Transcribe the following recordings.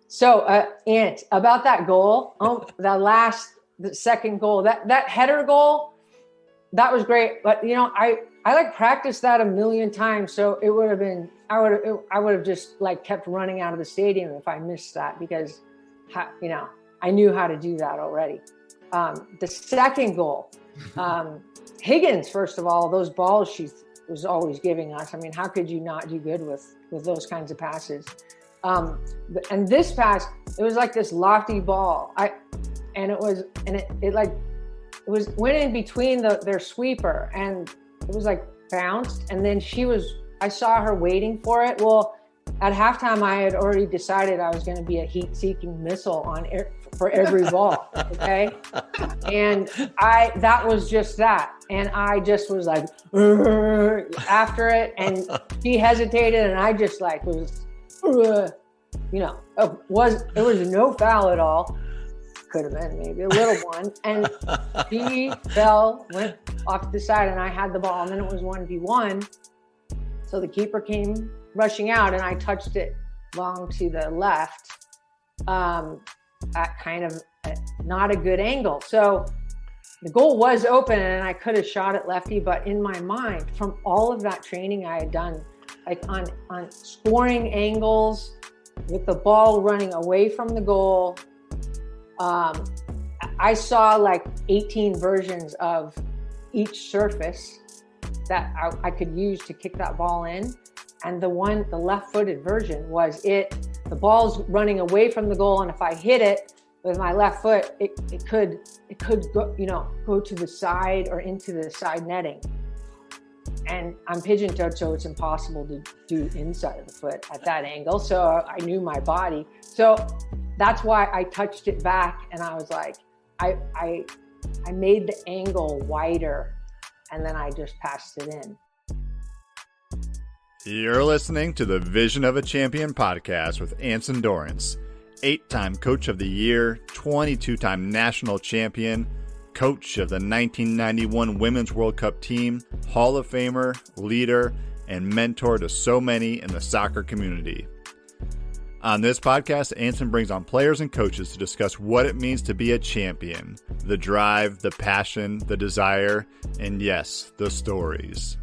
So, Ant, about that goal, the second goal, that header goal, that was great. But I like practiced that a million times, so it would have been I would have just like kept running out of the stadium if I missed that, because I knew how to do that already. The second goal, Higgins, first of all, those balls she was always giving us. I mean, how could you not do good with those kinds of passes? And this pass, it was like this lofty ball. It went in between their sweeper, and it was like bounced. And then I saw her waiting for it. Well, at halftime, I had already decided I was going to be a heat-seeking missile for every ball. Okay. And that was just that. And I just was like, after it, and she hesitated, and I just like was, it was no foul at all. Could have been maybe a little one. And he went off to the side, and I had the ball, and then it was 1v1. So the keeper came rushing out, and I touched it long to the left at kind of not a good angle. So the goal was open, and I could have shot it lefty, but in my mind, from all of that training I had done, like on scoring angles with the ball running away from the goal, I saw like 18 versions of each surface that I could use to kick that ball in. And the left-footed version was the ball's running away from the goal, and if I hit it with my left foot, it could go to the side or into the side netting. And I'm pigeon-toed, so it's impossible to do inside of the foot at that angle. So I knew my body. So that's why I touched it back, and I was like, I made the angle wider, and then I just passed it in. You're listening to the Vision of a Champion podcast with Anson Dorrance, 8-time Coach of the Year, 22-time National Champion, coach of the 1991 Women's World Cup team, Hall of Famer, leader, and mentor to so many in the soccer community. On this podcast, Anson brings on players and coaches to discuss what it means to be a champion, the drive, the passion, the desire, and yes, the stories.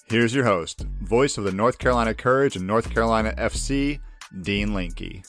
Here's your host, voice of the North Carolina Courage and North Carolina FC, Dean Linke.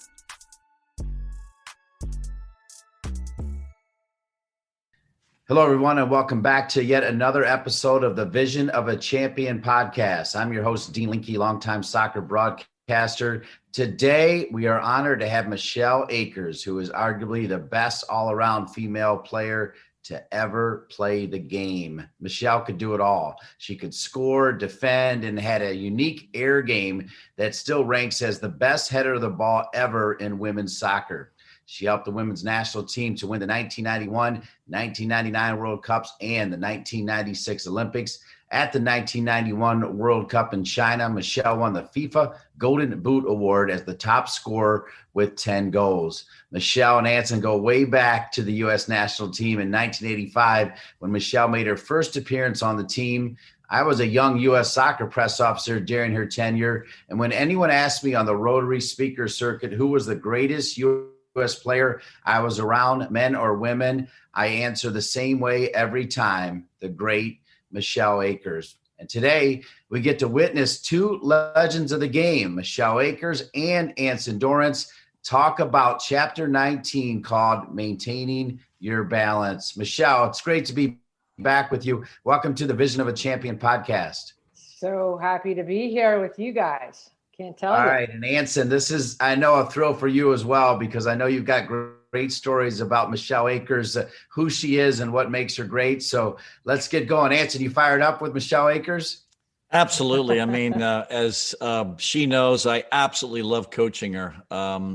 Hello, everyone, and welcome back to yet another episode of the Vision of a Champion podcast. I'm your host, Dean Linke, longtime soccer broadcaster. Today, we are honored to have Michelle Akers, who is arguably the best all-around female player to ever play the game. Michelle could do it all. She could score, defend, and had a unique air game that still ranks as the best header of the ball ever in women's soccer. She helped the women's national team to win the 1991, 1999 World Cups and the 1996 Olympics. At the 1991 World Cup in China, Michelle won the FIFA Golden Boot Award as the top scorer with 10 goals. Michelle and Anson go way back to the U.S. national team in 1985 when Michelle made her first appearance on the team. I was a young U.S. soccer press officer during her tenure, and when anyone asked me on the Rotary speaker circuit who was the greatest U.S. player I was around, men or women, I answer the same way every time: the great Michelle Akers. And today we get to witness two legends of the game, Michelle Akers and Anson Dorrance, talk about chapter 19 called Maintaining Your Balance. Michelle, it's great to be back with you. Welcome to the Vision of a Champion podcast. So happy to be here with you guys. Can't tell you. All right. And Anson, this is, I know, a thrill for you as well, because I know you've got great stories about Michelle Akers, who she is and what makes her great. So let's get going. Anson, you fired up with Michelle Akers? Absolutely. I mean, as she knows, I absolutely love coaching her.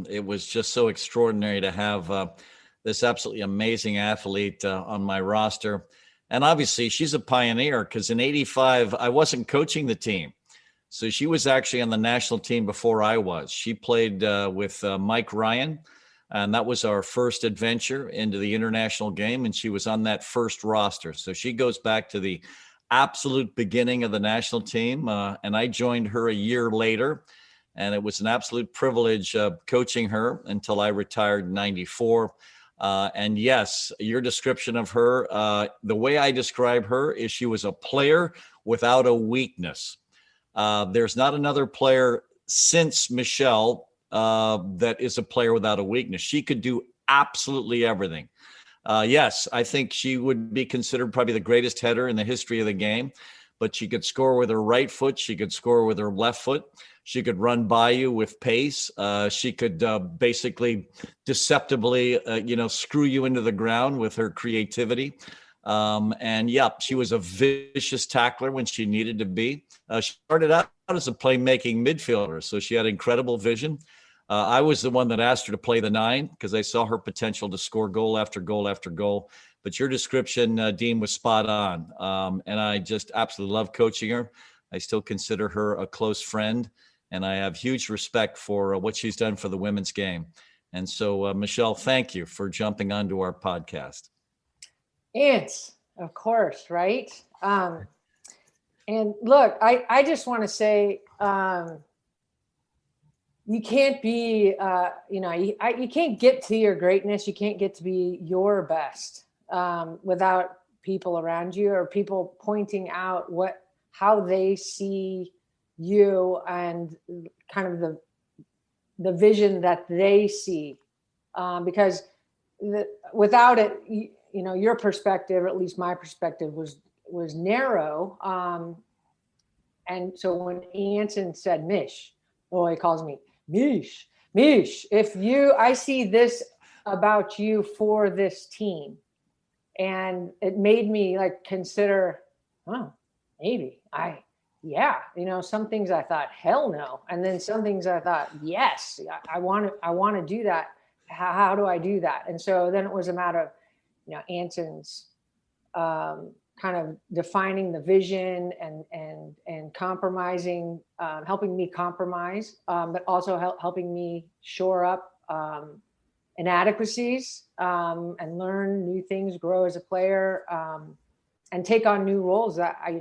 It was just so extraordinary to have this absolutely amazing athlete on my roster. And obviously, she's a pioneer, because in '85, I wasn't coaching the team. So she was actually on the national team before I was. She played with Mike Ryan, and that was our first adventure into the international game, and she was on that first roster. So she goes back to the absolute beginning of the national team, and I joined her a year later. And it was an absolute privilege coaching her until I retired in 94. And yes, your description of her, the way I describe her is she was a player without a weakness. There's not another player since Michelle that is a player without a weakness. She could do absolutely everything. Yes, I think she would be considered probably the greatest header in the history of the game, but she could score with her right foot. She could score with her left foot. She could run by you with pace. She could basically deceptively, screw you into the ground with her creativity. And yeah, she was a vicious tackler when she needed to be. She started out as a playmaking midfielder, so she had incredible vision. I was the one that asked her to play the 9 because I saw her potential to score goal after goal after goal. But your description, Dean, was spot on. And I just absolutely love coaching her. I still consider her a close friend, and I have huge respect for what she's done for the women's game. And so, Michelle, thank you for jumping onto our podcast. Ants, of course, right? And look, I just want to say, you can't be, you can't get to your greatness. You can't get to be your best without people around you or people pointing out how they see you and kind of the vision that they see, because without it, your perspective, or at least my perspective, was narrow. And so when Anson said Mish, he calls me Mish, I see this about you for this team. And it made me consider, maybe some things I thought, hell no. And then some things I thought, yes, I want to do that. How do I do that? And so then it was a matter of, Anson's kind of defining the vision and compromising, helping me compromise, but also helping me shore up inadequacies and learn new things, grow as a player, and take on new roles that I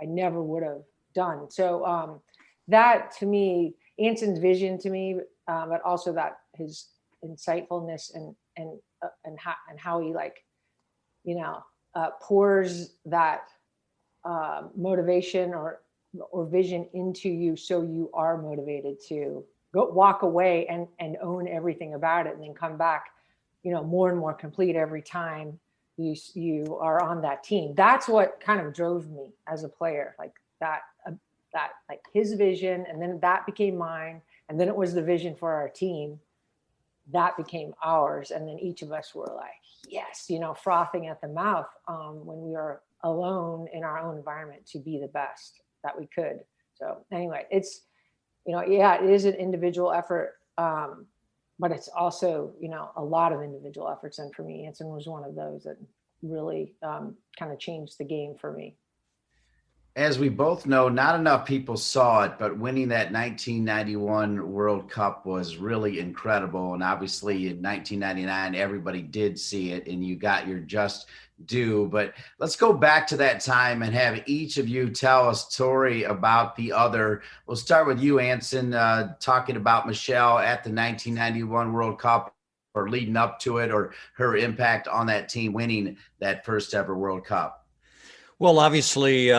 never would have done. So that to me, Anson's vision to me, but also that his insightfulness and how he pours that motivation or vision into you, so you are motivated to walk away and own everything about it, and then come back, more and more complete every time you are on that team. That's what kind of drove me as a player, that his vision, and then that became mine, and then it was the vision for our team that became ours, and then each of us were yes, frothing at the mouth when we were alone in our own environment to be the best that we could. So anyway, it's it is an individual effort, but it's also a lot of individual efforts, and for me, Anson was one of those that really kind of changed the game for me. As we both know, not enough people saw it, but winning that 1991 World Cup was really incredible. And obviously in 1999, everybody did see it, and you got your just due. But let's go back to that time and have each of you tell a story about the other. We'll start with you, Anson, talking about Michelle at the 1991 World Cup, or leading up to it, or her impact on that team winning that first ever World Cup. Well, obviously,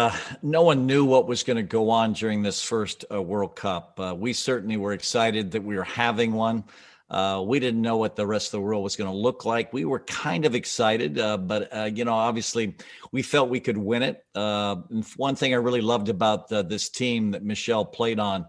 no one knew what was going to go on during this first World Cup. We certainly were excited that we were having one. We didn't know what the rest of the world was going to look like. We were kind of excited, but obviously, we felt we could win it. And one thing I really loved about this team that Michelle played on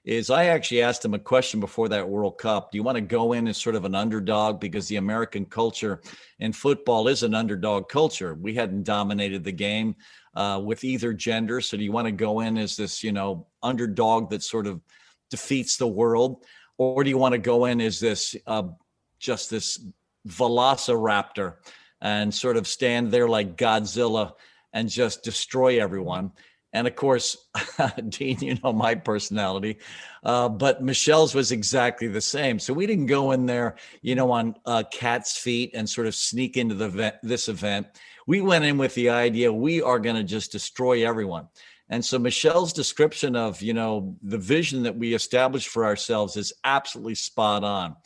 is I actually asked him a question before that World Cup. Do you want to go in as sort of an underdog? Because the American culture in football is an underdog culture. We hadn't dominated the game with either gender. So do you want to go in as this, underdog that sort of defeats the world? Or do you want to go in as this, just this velociraptor and sort of stand there like Godzilla and just destroy everyone? And of course, Dean, my personality, but Michelle's was exactly the same. So we didn't go in there, on cat's feet and sort of sneak into this event. We went in with the idea we are going to just destroy everyone. And so Michelle's description of, the vision that we established for ourselves is absolutely spot on.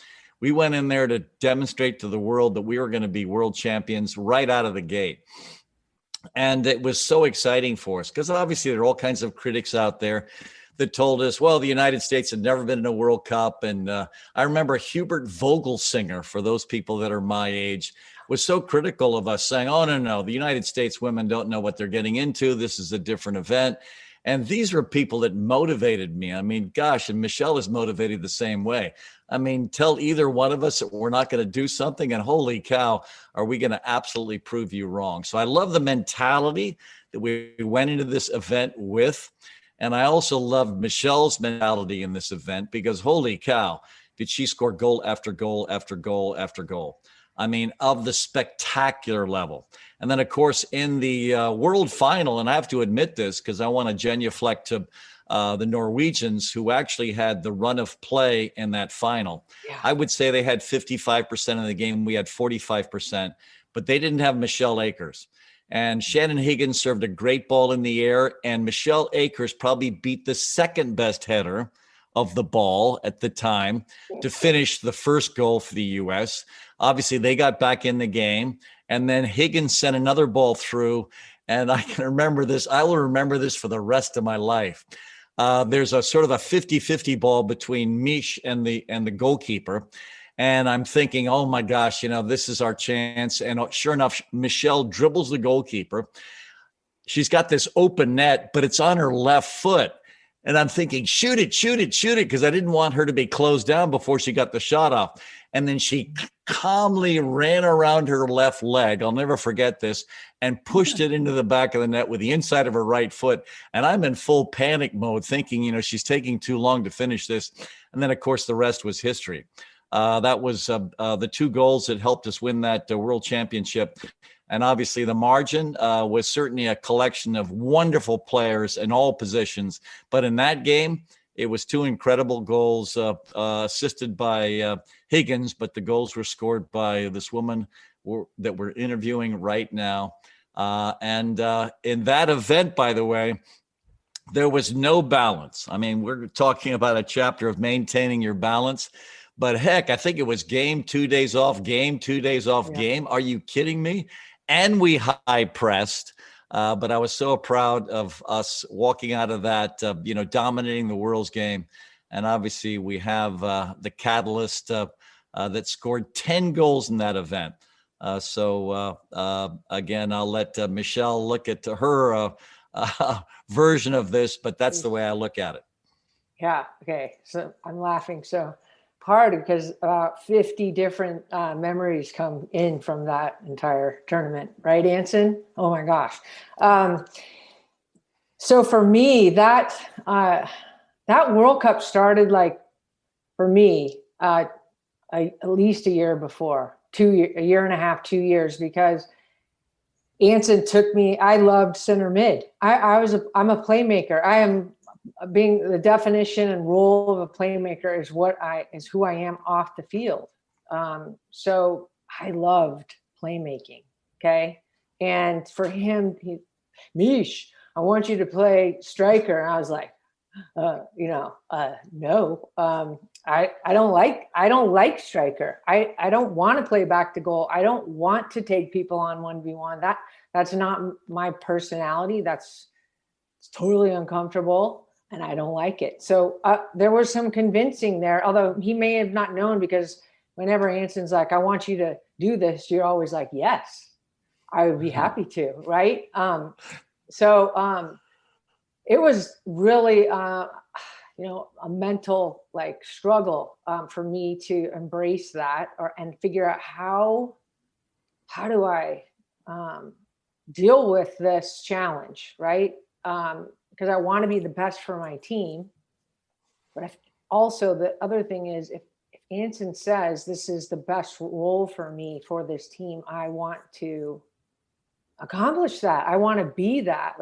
We went in there to demonstrate to the world that we were going to be world champions right out of the gate. And it was so exciting for us because obviously there are all kinds of critics out there that told us, well, the United States had never been in a World Cup. And I remember Hubert Vogelsinger, for those people that are my age, was so critical of us, saying, oh, no, the United States women don't know what they're getting into. This is a different event. And these were people that motivated me. I mean, gosh, and Michelle is motivated the same way. I mean, tell either one of us that we're not going to do something, and holy cow, are we going to absolutely prove you wrong? So I love the mentality that we went into this event with. And I also love Michelle's mentality in this event because holy cow, did she score goal after goal after goal after goal. I mean, of the spectacular level. And then, of course, in the world final, and I have to admit this because I want to genuflect to the Norwegians who actually had the run of play in that final. Yeah. I would say they had 55% of the game. We had 45%, but they didn't have Michelle Akers. And Shannon Higgins served a great ball in the air, and Michelle Akers probably beat the second best header of the ball at the time to finish the first goal for the U.S. Obviously, they got back in the game, and then Higgins sent another ball through, and I can remember this. I will remember this for the rest of my life. There's a sort of a 50-50 ball between Mish and the goalkeeper. And I'm thinking, oh my gosh, this is our chance. And sure enough, Michelle dribbles the goalkeeper. She's got this open net, but it's on her left foot. And I'm thinking, shoot it, because I didn't want her to be closed down before she got the shot off. And then she calmly ran around her left leg. I'll never forget this, and pushed it into the back of the net with the inside of her right foot. And I'm in full panic mode thinking, she's taking too long to finish this. And then, of course, the rest was history. That was the two goals that helped us win that world championship. And obviously the margin was certainly a collection of wonderful players in all positions. But in that game, it was two incredible goals assisted by Higgins, but the goals were scored by this woman that we're interviewing right now. And in that event, by the way, there was no balance. I mean, we're talking about a chapter of maintaining your balance. But heck, I think it was game, 2 days off, game, 2 days off, game. Are you kidding me? And we high pressed. But I was so proud of us walking out of that, dominating the world's game. And obviously we have the catalyst that scored 10 goals in that event. So again, I'll let Michelle look at her version of this, but that's the way I look at it. Yeah. Okay. So I'm laughing so hard because about 50 different memories come in from that entire tournament, right, Anson? Oh my gosh. So for me, that World Cup started for me at least a year before, a year and a half, 2 years, because Anson took me. I loved center mid. I'm a playmaker. I am. Being the definition and role of a playmaker is who I am off the field. So I loved playmaking. Okay. And for him, Mish, I want you to play striker. And I was like, no, I don't like striker. I don't want to play back to goal. I don't want to take people on 1v1. That's not my personality. It's totally uncomfortable. And I don't like it. So there was some convincing there, although he may have not known, because whenever Anson's like, I want you to do this, you're always like, yes, I would be happy to. Right. So it was really, a mental struggle for me to embrace that and figure out how do I deal with this challenge. Right. Because I want to be the best for my team. But also the other thing is, if Anson says this is the best role for me for this team, I want to accomplish that. I want to be that.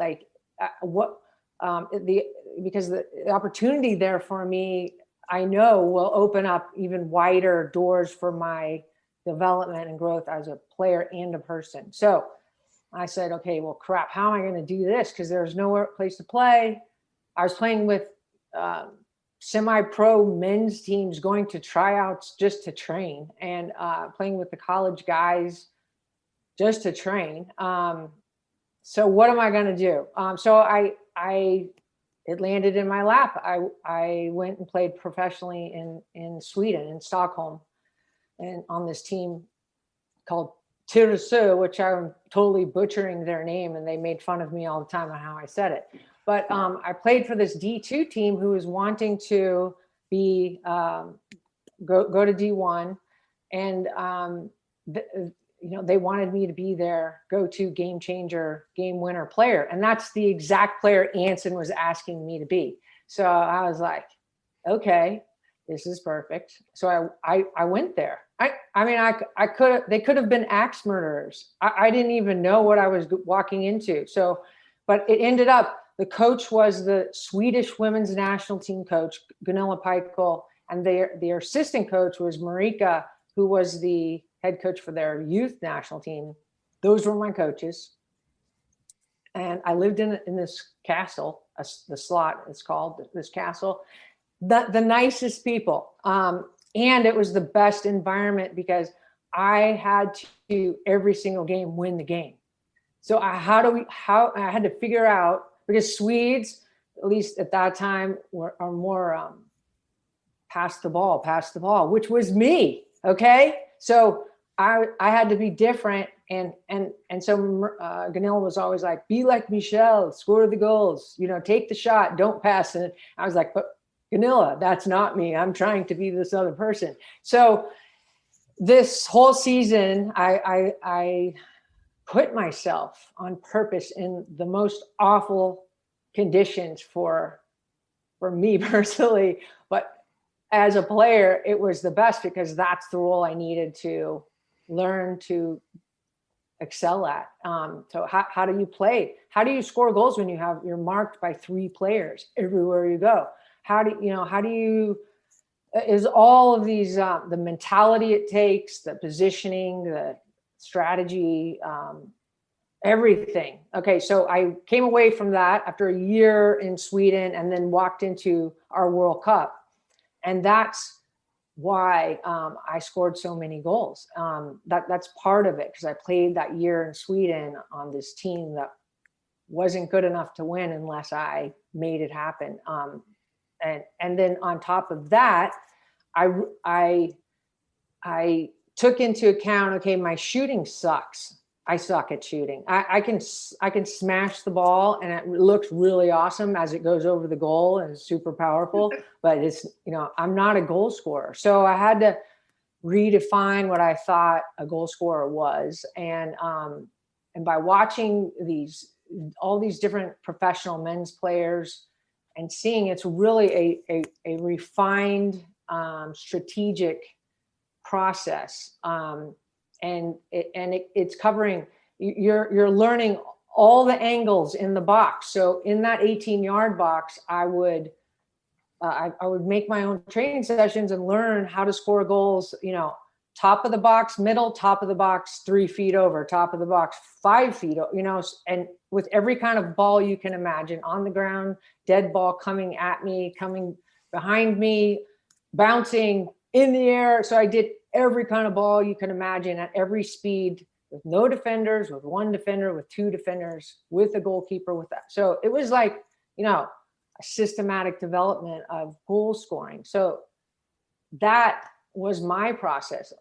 Because the opportunity there for me, I know will open up even wider doors for my development and growth as a player and a person. So I said, okay, well, crap, how am I going to do this? Because there's nowhere place to play. I was playing with semi-pro men's teams, going to tryouts just to train, and playing with the college guys just to train. So what am I going to do? So it landed in my lap. I went and played professionally in Sweden, in Stockholm, and on this team called Tyresö, which I'm totally butchering their name, and they made fun of me all the time on how I said it. But I played for this D2 team who was wanting to be go to D1, and they wanted me to be their go-to game changer, game winner player, and that's the exact player Anson was asking me to be. So I was like, okay, this is perfect. So I went there. They could have been axe murderers. I didn't even know what I was walking into. So, but it ended up, the coach was the Swedish women's national team coach, Gunilla Peikel, and their assistant coach was Marika, who was the head coach for their youth national team. Those were my coaches. And I lived in this castle, the slot it's called, this castle, the nicest people. And it was the best environment because I had to every single game win the game. So I had to figure out, because Swedes, at least at that time, are more pass the ball, which was me. Okay, so I had to be different, and so Gunilla was always like, be like Michelle, score the goals, take the shot, don't pass. And I was like, but Gunilla, that's not me. I'm trying to be this other person. So this whole season, I put myself on purpose in the most awful conditions for me personally, but as a player, it was the best because that's the role I needed to learn to excel at. So how do you play? How do you score goals when you're marked by 3 players everywhere you go? How do you is all of these, the mentality it takes, the positioning, the strategy, everything. Okay, so I came away from that after a year in Sweden and then walked into our World Cup. And that's why I scored so many goals. That's part of it, because I played that year in Sweden on this team that wasn't good enough to win unless I made it happen. And then on top of that, I took into account, okay, my shooting sucks. I suck at shooting. I can smash the ball and it looks really awesome as it goes over the goal and it's super powerful, but it's, I'm not a goal scorer. So I had to redefine what I thought a goal scorer was. And by watching all these different professional men's players and seeing it's really a refined, strategic process. And it's covering, you're learning all the angles in the box. So in that 18-yard box, I would make my own training sessions and learn how to score goals, top of the box, middle, top of the box, 3 feet over, top of the box, 5 feet, and with every kind of ball you can imagine, on the ground, dead ball coming at me, coming behind me, bouncing in the air. So I did every kind of ball you can imagine at every speed, with no defenders, with 1 defender, with 2 defenders, with a goalkeeper, with that. So it was like, a systematic development of goal scoring. So that was my process,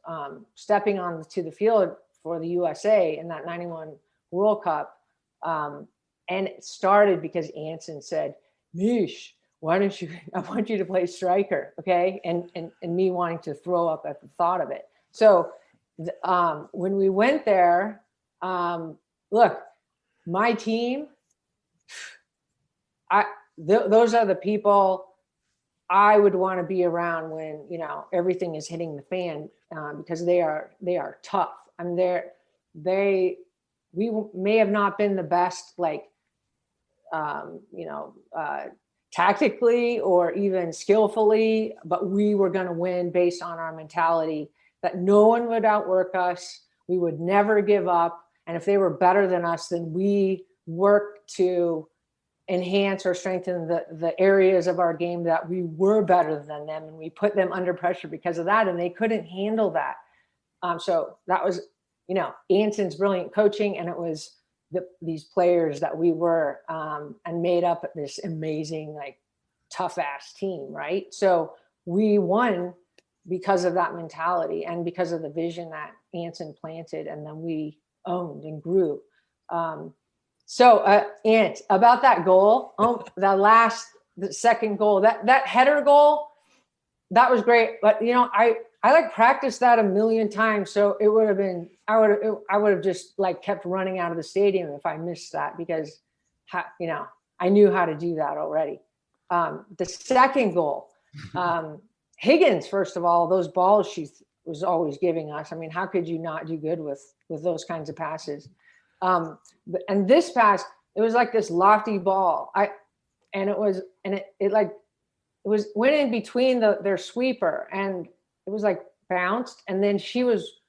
stepping onto the field for the USA in that 91 World Cup. And it started because Anson said, Mish, I want you to play striker, okay? And me wanting to throw up at the thought of it. So when we went there, look, my team, those are the people I would want to be around when, everything is hitting the fan, because they are tough. I mean, we may have not been the best, tactically or even skillfully, but we were going to win based on our mentality that no one would outwork us. We would never give up. And if they were better than us, then we worked to enhance or strengthen the areas of our game that we were better than them. And we put them under pressure because of that. And they couldn't handle that. So that was, Anson's brilliant coaching. And it was these players that we were and made up this amazing, like, tough ass team. Right. So we won because of that mentality and because of the vision that Anson planted, and then we owned and grew. Ant, about that goal, the second goal, that header goal, that was great. But I like practiced that a million times, so it would have been, I would have just like kept running out of the stadium if I missed that, because I knew how to do that already. The second goal. Higgins, first of all, those balls she was always giving us. I mean, how could you not do good with those kinds of passes? And this pass, it was like this lofty ball. It went in between their sweeper, and it was like bounced. And then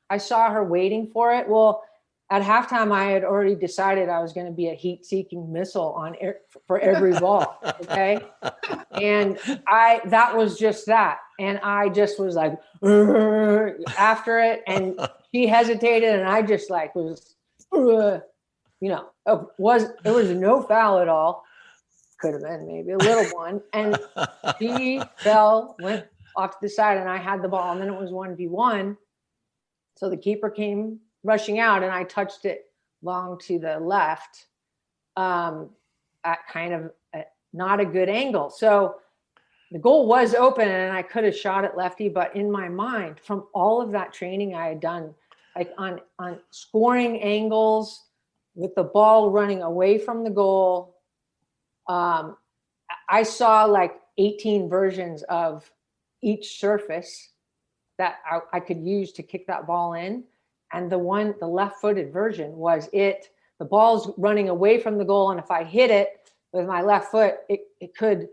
I saw her waiting for it. Well, at halftime, I had already decided I was going to be a heat-seeking missile for every ball. Okay. And that was just that. And I just was like, after it. And she hesitated, and I just like was, it was no foul at all. Could have been maybe a little one. And she went off to the side, and I had the ball, and then it was 1v1. So the keeper came rushing out, and I touched it long to the left at kind of not a good angle. So the goal was open, and I could have shot it lefty, but in my mind, from all of that training I had done, like on scoring angles with the ball running away from the goal, I saw like 18 versions of each surface that I could use to kick that ball in. And the left-footed version was the ball's running away from the goal. And if I hit it with my left foot, it could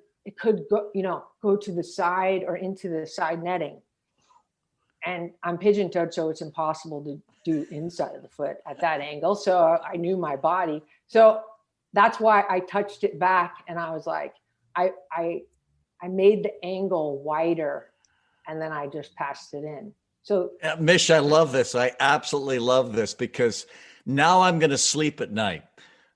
go to the side or into the side netting. And I'm pigeon-toed, so it's impossible to do inside of the foot at that angle. So I knew my body. So that's why I touched it back, and I was like, I made the angle wider, and then I just passed it in. So, Mish, I love this. I absolutely love this, because now I'm going to sleep at night.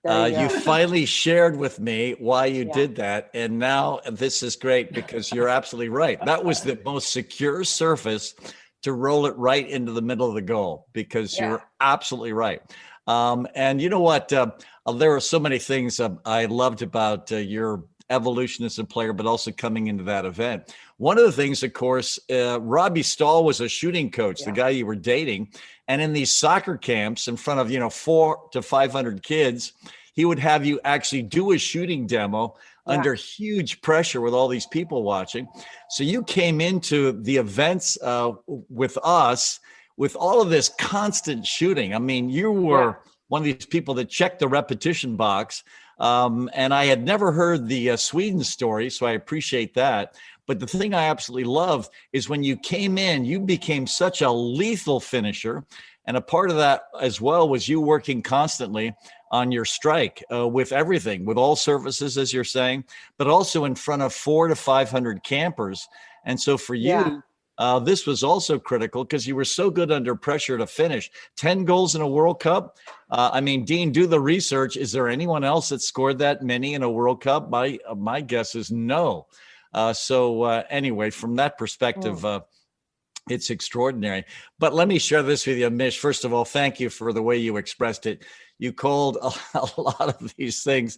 You finally shared with me why you did that. And now this is great, because you're absolutely right. That was the most secure surface to roll it right into the middle of the goal, because you're absolutely right. And you know what? There are so many things I loved about your evolution as a player, but also coming into that event. One of the things, of course, Robbie Stahl was a shooting coach, the guy you were dating. And in these soccer camps in front of, 400 to 500 kids, he would have you actually do a shooting demo under huge pressure with all these people watching. So you came into the events with us with all of this constant shooting. I mean, you were one of these people that checked the repetition box. And I had never heard the Sweden story, so I appreciate that. But the thing I absolutely love is when you came in, you became such a lethal finisher. And a part of that as well was you working constantly on your strike with everything, with all surfaces, as you're saying, but also in front of 400 to 500 campers. And so for you, this was also critical, because you were so good under pressure to finish. 10 goals in a World Cup. I mean, Dean, do the research. Is there anyone else that scored that many in a World Cup? My guess is no. Anyway, from that perspective, it's extraordinary. But let me share this with you, Mish. First of all, thank you for the way you expressed it. You called a lot of these things.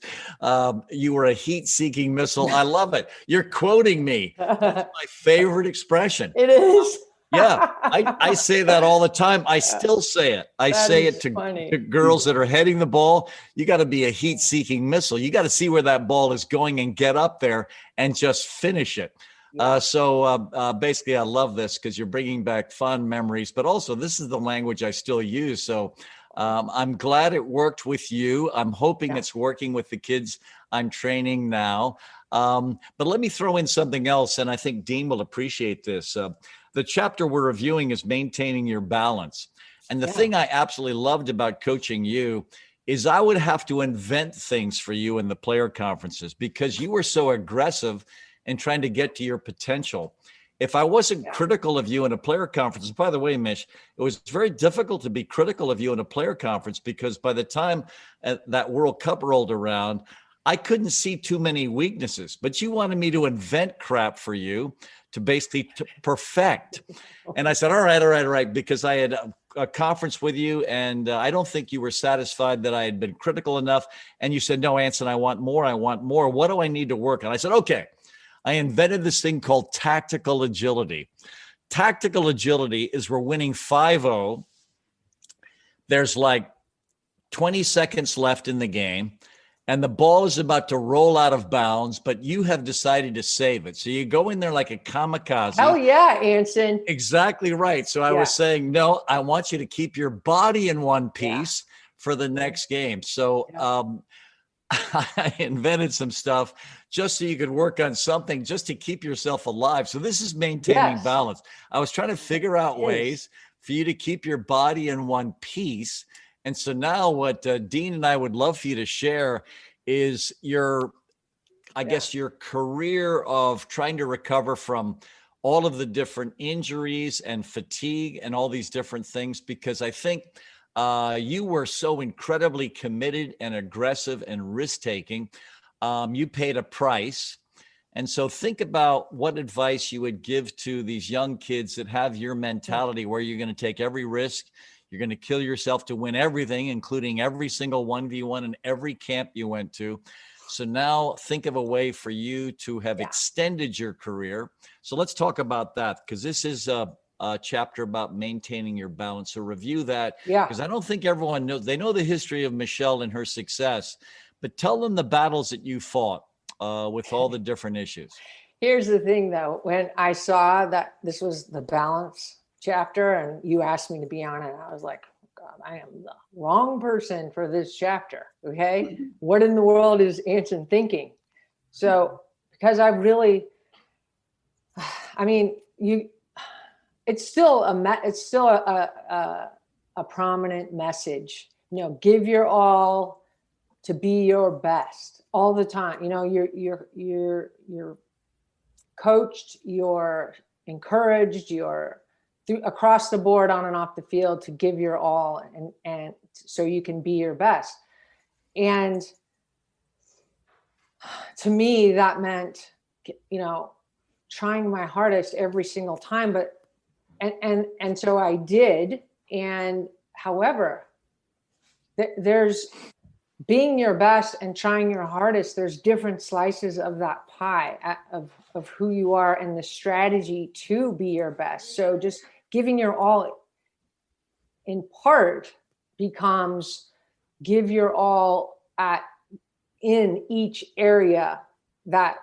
You were a heat-seeking missile. I love it. You're quoting me. That's my favorite expression. It is. I say that all the time. I still say it. I say it to girls that are heading the ball. You got to be a heat-seeking missile. You got to see where that ball is going and get up there and just finish it. Basically, I love this, because you're bringing back fond memories, but also this is the language I still use. So I'm glad it worked with you. I'm hoping it's working with the kids I'm training now. But let me throw in something else, and I think Dean will appreciate this. The chapter we're reviewing is maintaining your balance. And the thing I absolutely loved about coaching you is I would have to invent things for you in the player conferences because you were so aggressive in trying to get to your potential. If I wasn't critical of you in a player conference, by the way, Mish, it was very difficult to be critical of you in a player conference because by the time that World Cup rolled around, I couldn't see too many weaknesses, but you wanted me to invent crap for you to basically perfect. And I said, all right, because I had a conference with you and I don't think you were satisfied that I had been critical enough. And you said, no, Anson, I want more. What do I need to work on? I said, okay. I invented this thing called tactical agility. Tactical agility is we're winning 5-0. There's like 20 seconds left in the game, and the ball is about to roll out of bounds, but you have decided to save it. So you go in there like a kamikaze. Hell yeah, Anson. Exactly right. So I was saying, no, I want you to keep your body in one piece for the next game. So I invented some stuff just so you could work on something just to keep yourself alive. So this is maintaining balance. I was trying to figure out ways for you to keep your body in one piece. And so now what Dean and I would love for you to share is your career of trying to recover from all of the different injuries and fatigue and all these different things, because I think you were so incredibly committed and aggressive and risk-taking. You paid a price. And so think about what advice you would give to these young kids that have your mentality where you're going to take every risk. You're going to kill yourself to win everything, including every single 1v1 in every camp you went to. So now think of a way for you to have extended your career. So let's talk about that, because this is a chapter about maintaining your balance. So review that, because I don't think everyone knows. They know the history of Michelle and her success, but tell them the battles that you fought with all the different issues. Here's the thing, though. When I saw that this was the balance chapter and you asked me to be on it, I was like, oh God, I am the wrong person for this chapter. Okay. What in the world is Anson thinking? So, because I really, I mean, it's still a prominent message, give your all to be your best all the time. You're coached, you're encouraged, you're across the board, on and off the field, to give your all, and so you can be your best. And to me, that meant, trying my hardest every single time, and so I did. And however, there's being your best and trying your hardest. There's different slices of that pie of who you are and the strategy to be your best. So just giving your all in part becomes give your all in each area that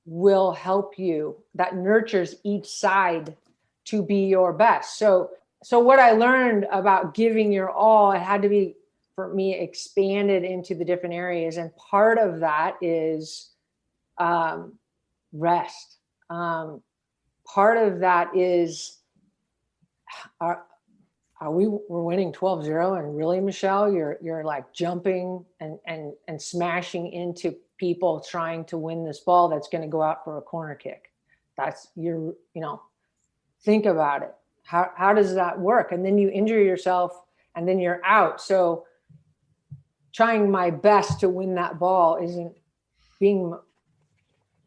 will help you, that nurtures each side to be your best. So what I learned about giving your all, it had to be, for me, expanded into the different areas. And part of that is rest. Part of that is, we're winning 12-0, and really, Michelle, you're like jumping and smashing into people trying to win this ball that's going to go out for a corner kick. That's think about it. How does that work? And then you injure yourself and then you're out. So trying my best to win that ball isn't being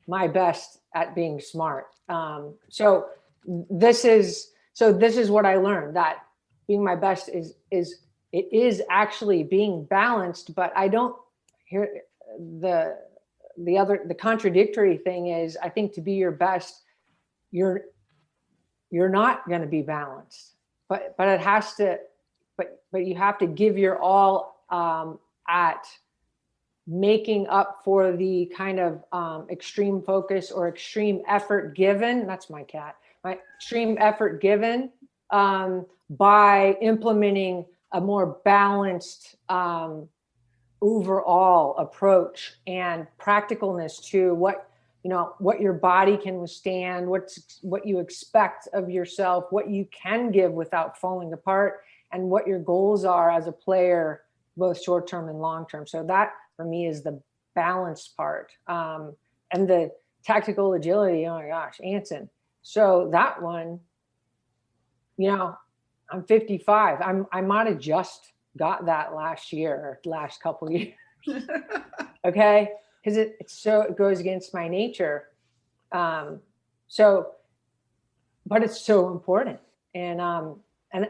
my best at being smart. So this is what I learned, that being my best is actually being balanced. But I don't hear the contradictory thing is, I think to be your best, you're not going to be balanced, but it has to, but you have to give your all at making up for the kind of extreme focus or extreme effort given. That's my cat. My extreme effort given by implementing a more balanced overall approach and practicalness to what your body can withstand, what you expect of yourself, what you can give without falling apart, and what your goals are as a player, both short term and long term. So that for me is the balanced part. And the tactical agility, oh my gosh, Anson. So that one, I'm 55. I might have just got that last year or last couple of years. Okay. Because it goes against my nature. But it's so important. And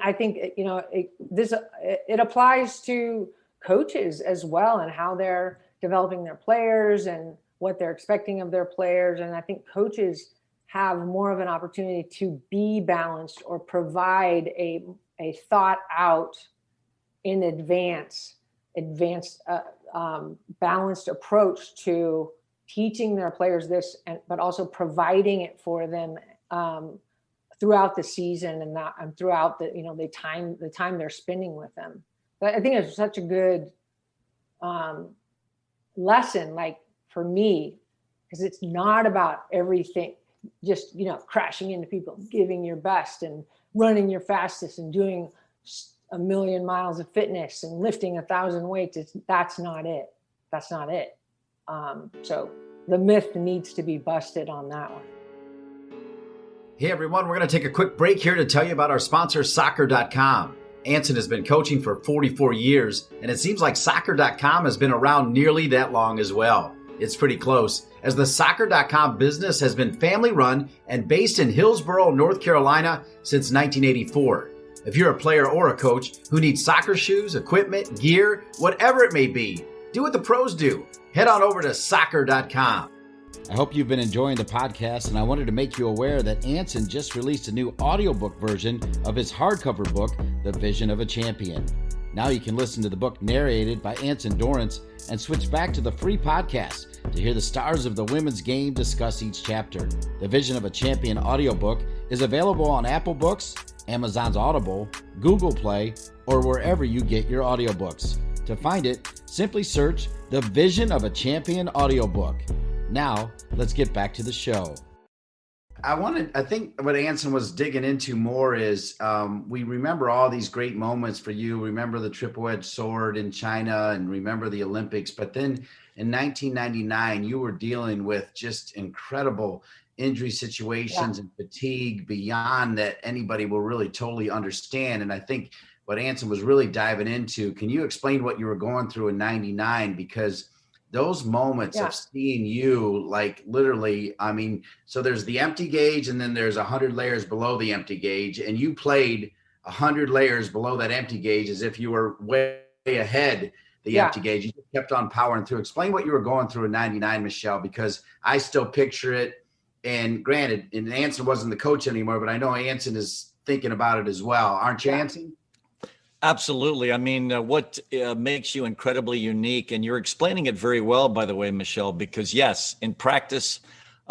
I think, it applies to coaches as well, and how they're developing their players and what they're expecting of their players. And I think coaches have more of an opportunity to be balanced or provide a thought out in advanced balanced approach to teaching their players this, but also providing it for them throughout the season and throughout the time they're spending with them. But I think it's such a good lesson, like for me, because it's not about everything just crashing into people, giving your best and running your fastest and doing 1,000,000 miles of fitness and lifting 1,000 weights. That's not it. So the myth needs to be busted on that one. Hey everyone, we're going to take a quick break here to tell you about our sponsor, Soccer.com. Anson has been coaching for 44 years, and it seems like Soccer.com has been around nearly that long as well. It's pretty close, as the Soccer.com business has been family-run and based in Hillsborough, North Carolina since 1984. If you're a player or a coach who needs soccer shoes, equipment, gear, whatever it may be, do what the pros do. Head on over to Soccer.com. I hope you've been enjoying the podcast, and I wanted to make you aware that Anson just released a new audiobook version of his hardcover book, The Vision of a Champion. Now you can listen to the book narrated by Anson Dorrance and switch back to the free podcast to hear the stars of the women's game discuss each chapter. The Vision of a Champion audiobook is available on Apple Books, Amazon's Audible, Google Play, or wherever you get your audiobooks. To find it, simply search The Vision of a Champion audiobook. Now, let's get back to the show. I think what Anson was digging into more is we remember all these great moments for you. Remember the triple-edged sword in China and remember the Olympics. But then in 1999, you were dealing with just incredible injury situations and fatigue beyond that anybody will really totally understand. And I think what Anson was really diving into, can you explain what you were going through in 99? Because those moments of seeing you, like literally, I mean, so there's the empty gauge and then there's 100 layers below the empty gauge, and you played 100 layers below that empty gauge as if you were way ahead the empty gauge. You just kept on powering through. Explain what you were going through in 99, Michelle, because I still picture it. And granted, and Anson wasn't the coach anymore, but I know Anson is thinking about it as well. Aren't you, Anson? Absolutely. I mean, what makes you incredibly unique, and you're explaining it very well, by the way, Michelle, because yes, in practice,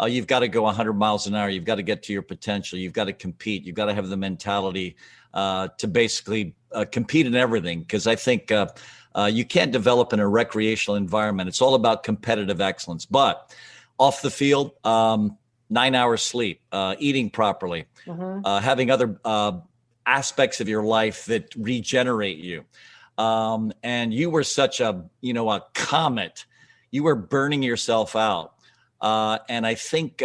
you've got to go 100 miles an hour. You've got to get to your potential. You've got to compete. You've got to have the mentality to basically compete in everything. Because I think you can't develop in a recreational environment. It's all about competitive excellence. But off the field, 9 hours sleep, eating properly, having other aspects of your life that regenerate you. And you were such a comet. You were burning yourself out. And I think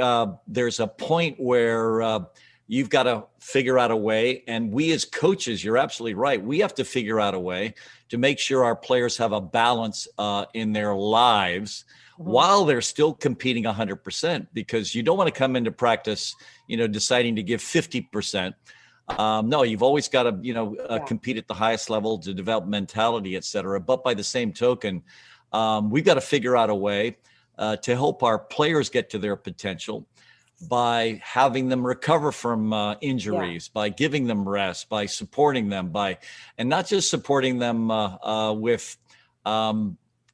there's a point where you've got to figure out a way. And we as coaches, you're absolutely right. We have to figure out a way to make sure our players have a balance in their lives while they're still competing 100%, because you don't want to come into practice, deciding to give 50%. No, you've always got to, compete at the highest level to develop mentality, et cetera. But by the same token, we've got to figure out a way to help our players get to their potential by having them recover from injuries, by giving them rest, by supporting them, and not just supporting them with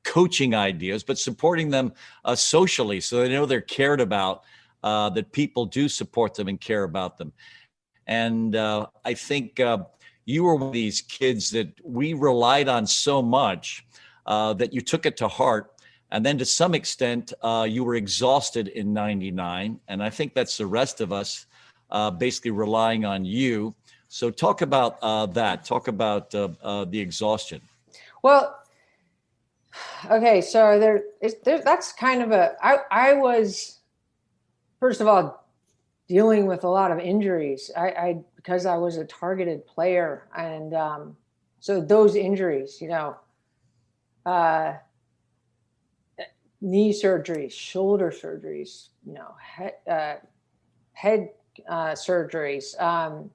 coaching ideas, but supporting them socially, so they know they're cared about, that people do support them and care about them. And I think you were one of these kids that we relied on so much that you took it to heart. And then to some extent, you were exhausted in 99. And I think that's the rest of us basically relying on you So talk about that. Talk about the exhaustion. Well, okay, so that's kind of I was, first of all, dealing with a lot of injuries. Because I was a targeted player, and so those injuries, knee surgeries, shoulder surgeries, head surgeries.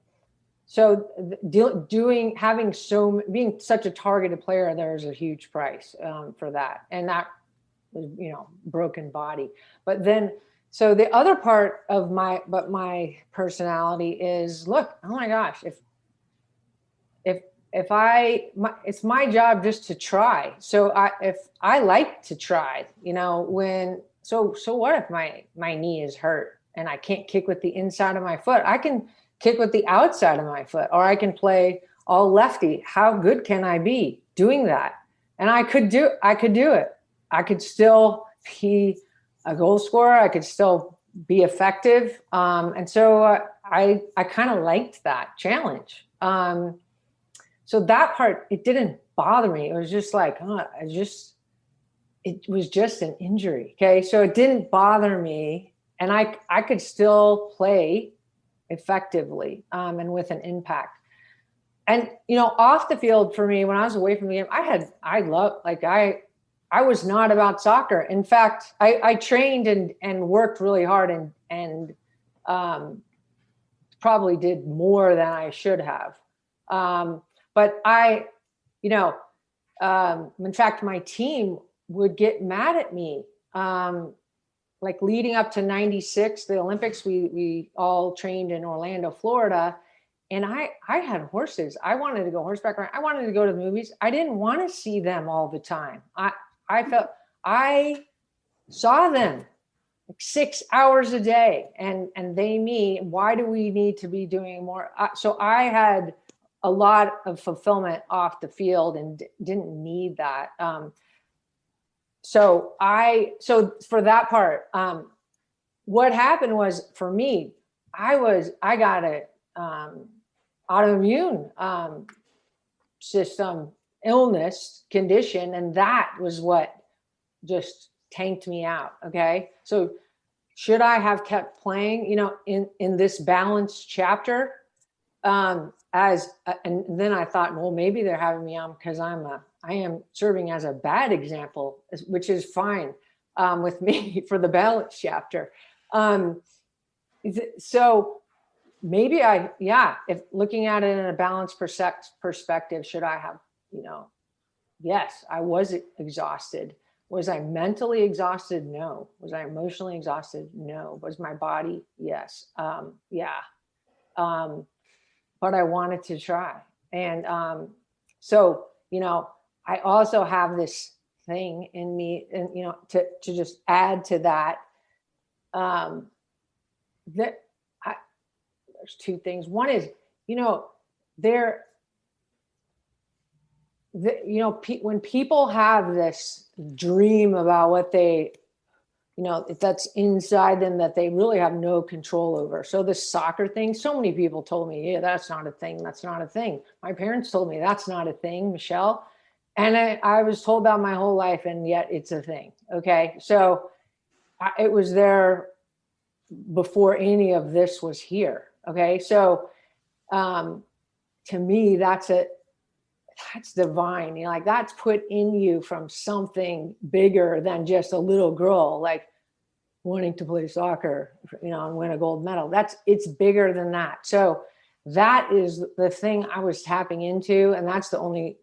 So being such a targeted player, there's a huge price for that, and that was broken body. But then, so the other part of my personality is, look, oh my gosh, it's my job just to try. So if I like to try, so what if my knee is hurt and I can't kick with the inside of my foot? I can kick with the outside of my foot, or I can play all lefty. How good can I be doing that? And I could do it. I could still be a goal scorer. I could still be effective. And so I kind of liked that challenge. So that part, it didn't bother me. It was just like, it was just an injury. Okay. So it didn't bother me, and I could still play effectively and with an impact. And off the field, for me, when I was away from the game, I was not about soccer. In fact, I trained and worked really hard and probably did more than I should have. But in fact, my team would get mad at me. Like leading up to 96, the Olympics, we all trained in Orlando, Florida. And I had horses. I wanted to go horseback riding. I wanted to go to the movies. I didn't want to see them all the time. I saw them like 6 hours a day, and me. Why do we need to be doing more? So I had a lot of fulfillment off the field and didn't need that. So for that part, what happened was, for me, I got a autoimmune system illness condition, and that was what just tanked me out. Okay. So should I have kept playing, in this balanced chapter? And then I thought, well, maybe they're having me on because I am serving as a bad example, which is fine with me for the balance chapter. So maybe if looking at it in a balanced perspective, should I have, yes, I was exhausted. Was I mentally exhausted? No. Was I emotionally exhausted? No. Was my body? Yes. But I wanted to try. And so, I also have this thing in me, and, to just add to that, there's two things. One is, when people have this dream about what they, that's inside them that they really have no control over. So the soccer thing, so many people told me, yeah, that's not a thing. That's not a thing. My parents told me that's not a thing, Michelle. And I was told that my whole life, and yet it's a thing. Okay. So it was there before any of this was here. Okay. So to me, that's divine. That's put in you from something bigger than just a little girl, like wanting to play soccer, and win a gold medal. It's bigger than that. So that is the thing I was tapping into. And that's the only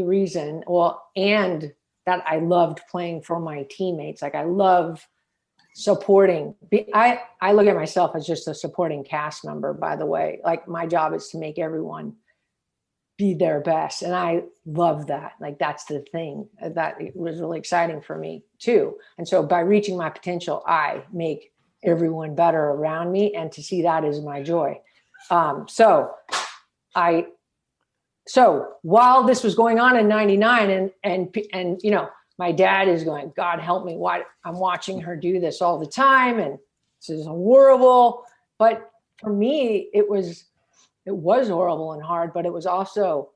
reason, and that I loved playing for my teammates. Like, I love supporting. I look at myself as just a supporting cast member, by the way. Like, my job is to make everyone be their best. And I love that. Like, that's the thing that it was really exciting for me too. And so by reaching my potential, I make everyone better around me, and to see that is my joy. So while this was going on in 99, and my dad is going, God help me, why I'm watching her do this all the time, and this is horrible. But for me, it was was horrible and hard, but it was also,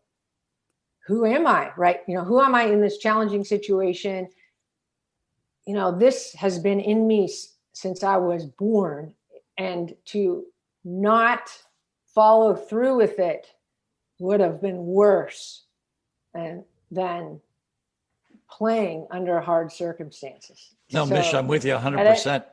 who am I, right? Who am I in this challenging situation? This has been in me since I was born, and to not follow through with it would have been worse than playing under hard circumstances. No, So, Mish, I'm with you 100%.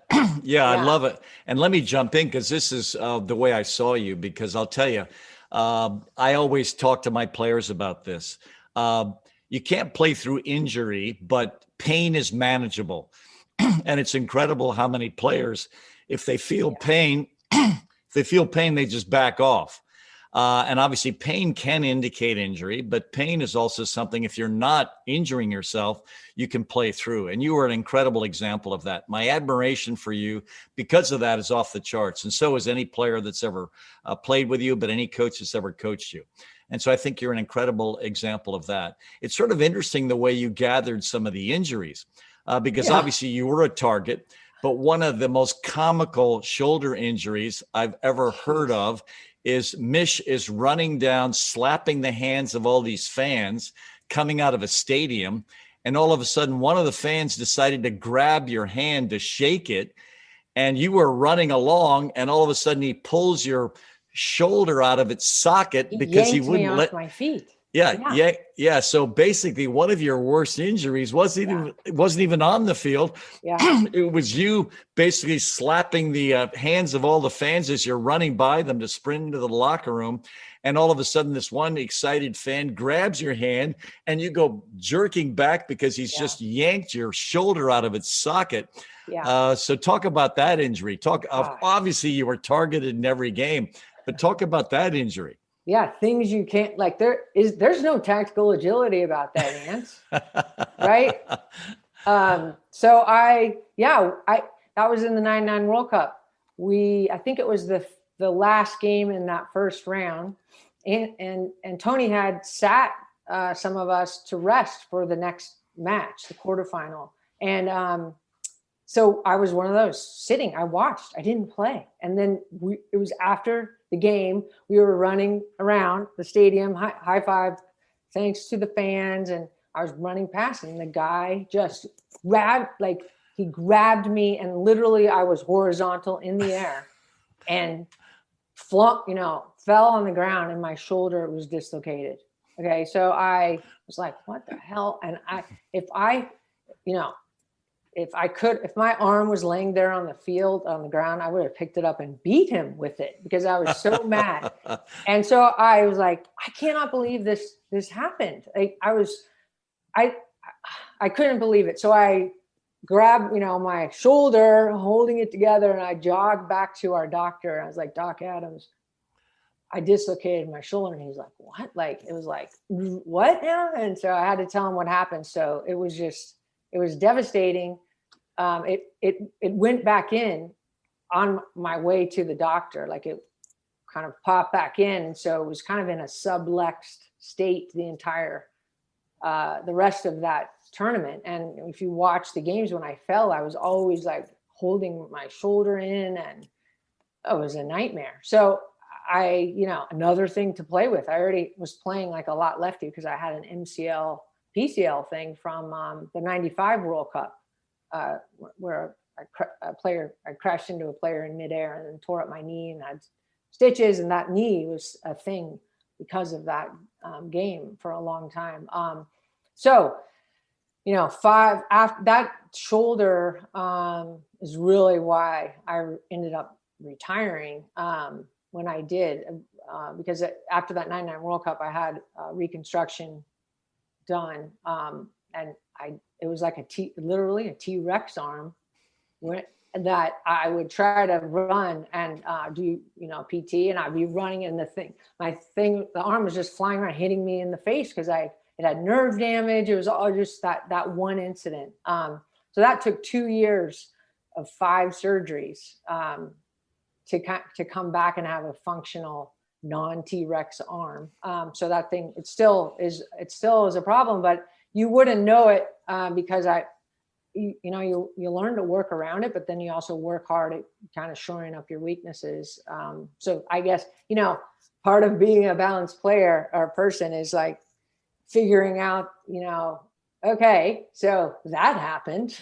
Yeah, I love it. And let me jump in, because this is the way I saw you, because I'll tell you, I always talk to my players about this. You can't play through injury, but pain is manageable. And it's incredible how many players, if they feel pain, they just back off. And obviously pain can indicate injury, but pain is also something, if you're not injuring yourself, you can play through. And you were an incredible example of that. My admiration for you because of that is off the charts. And so is any player that's ever played with you, but any coach that's ever coached you. And so I think you're an incredible example of that. It's sort of interesting the way you gathered some of the injuries, because obviously you were a target, but one of the most comical shoulder injuries I've ever heard of is Mish is running down, slapping the hands of all these fans coming out of a stadium. And all of a sudden, one of the fans decided to grab your hand to shake it. And you were running along, and all of a sudden he pulls your shoulder out of its socket because he wouldn't let my feet. Yeah. So basically, one of your worst injuries wasn't even on the field. Yeah. It was you basically slapping the hands of all the fans as you're running by them to sprint into the locker room. And all of a sudden, this one excited fan grabs your hand, and you go jerking back because he's just yanked your shoulder out of its socket. Yeah. So talk about that injury. Obviously, you were targeted in every game, but talk about that injury. Yeah, things you can't, like, there's no tactical agility about that, Ants. Right? So that was in the 99 World Cup. I think it was the last game in that first round, and Tony had sat some of us to rest for the next match, the quarterfinal. And so I was one of those sitting. I watched. I didn't play. And then it was after the game. We were running around the stadium, high five, thanks to the fans. And I was running past, and the guy just grabbed me, and literally I was horizontal in the air and fell on the ground, and my shoulder was dislocated. Okay. So I was like, what the hell? And if my arm was laying there on the field, on the ground, I would have picked it up and beat him with it because I was so mad. And so I was like, I cannot believe this happened. I couldn't believe it. So I grabbed, my shoulder, holding it together, and I jogged back to our doctor. I was like, Doc Adams, I dislocated my shoulder. And he's like, what? It was like, what now? And so I had to tell him what happened. So it was devastating. It went back in on my way to the doctor, it kind of popped back in. And so it was kind of in a sublexed state the entire, the rest of that tournament. And if you watch the games, when I fell, I was always holding my shoulder in, and it was a nightmare. So another thing to play with. I already was playing a lot lefty because I had an MCL PCL thing from the 95 World Cup, where I crashed into a player in midair and then tore up my knee and had stitches, and that knee was a thing because of that game for a long time. After that shoulder is really why I ended up retiring when I did, because after that 99 World Cup, I had reconstruction done, and it was literally a T-Rex arm that I would try to run and do PT, and I'd be running, and the arm was just flying around, hitting me in the face because it had nerve damage. It was all just that one incident. So that took 2 years of 5 surgeries to come back and have a functional non-T-Rex arm. So that thing, it still is a problem, but you wouldn't know it because you learn to work around it, but then you also work hard at kind of shoring up your weaknesses. So I guess, part of being a balanced player or person is like figuring out, okay, so that happened.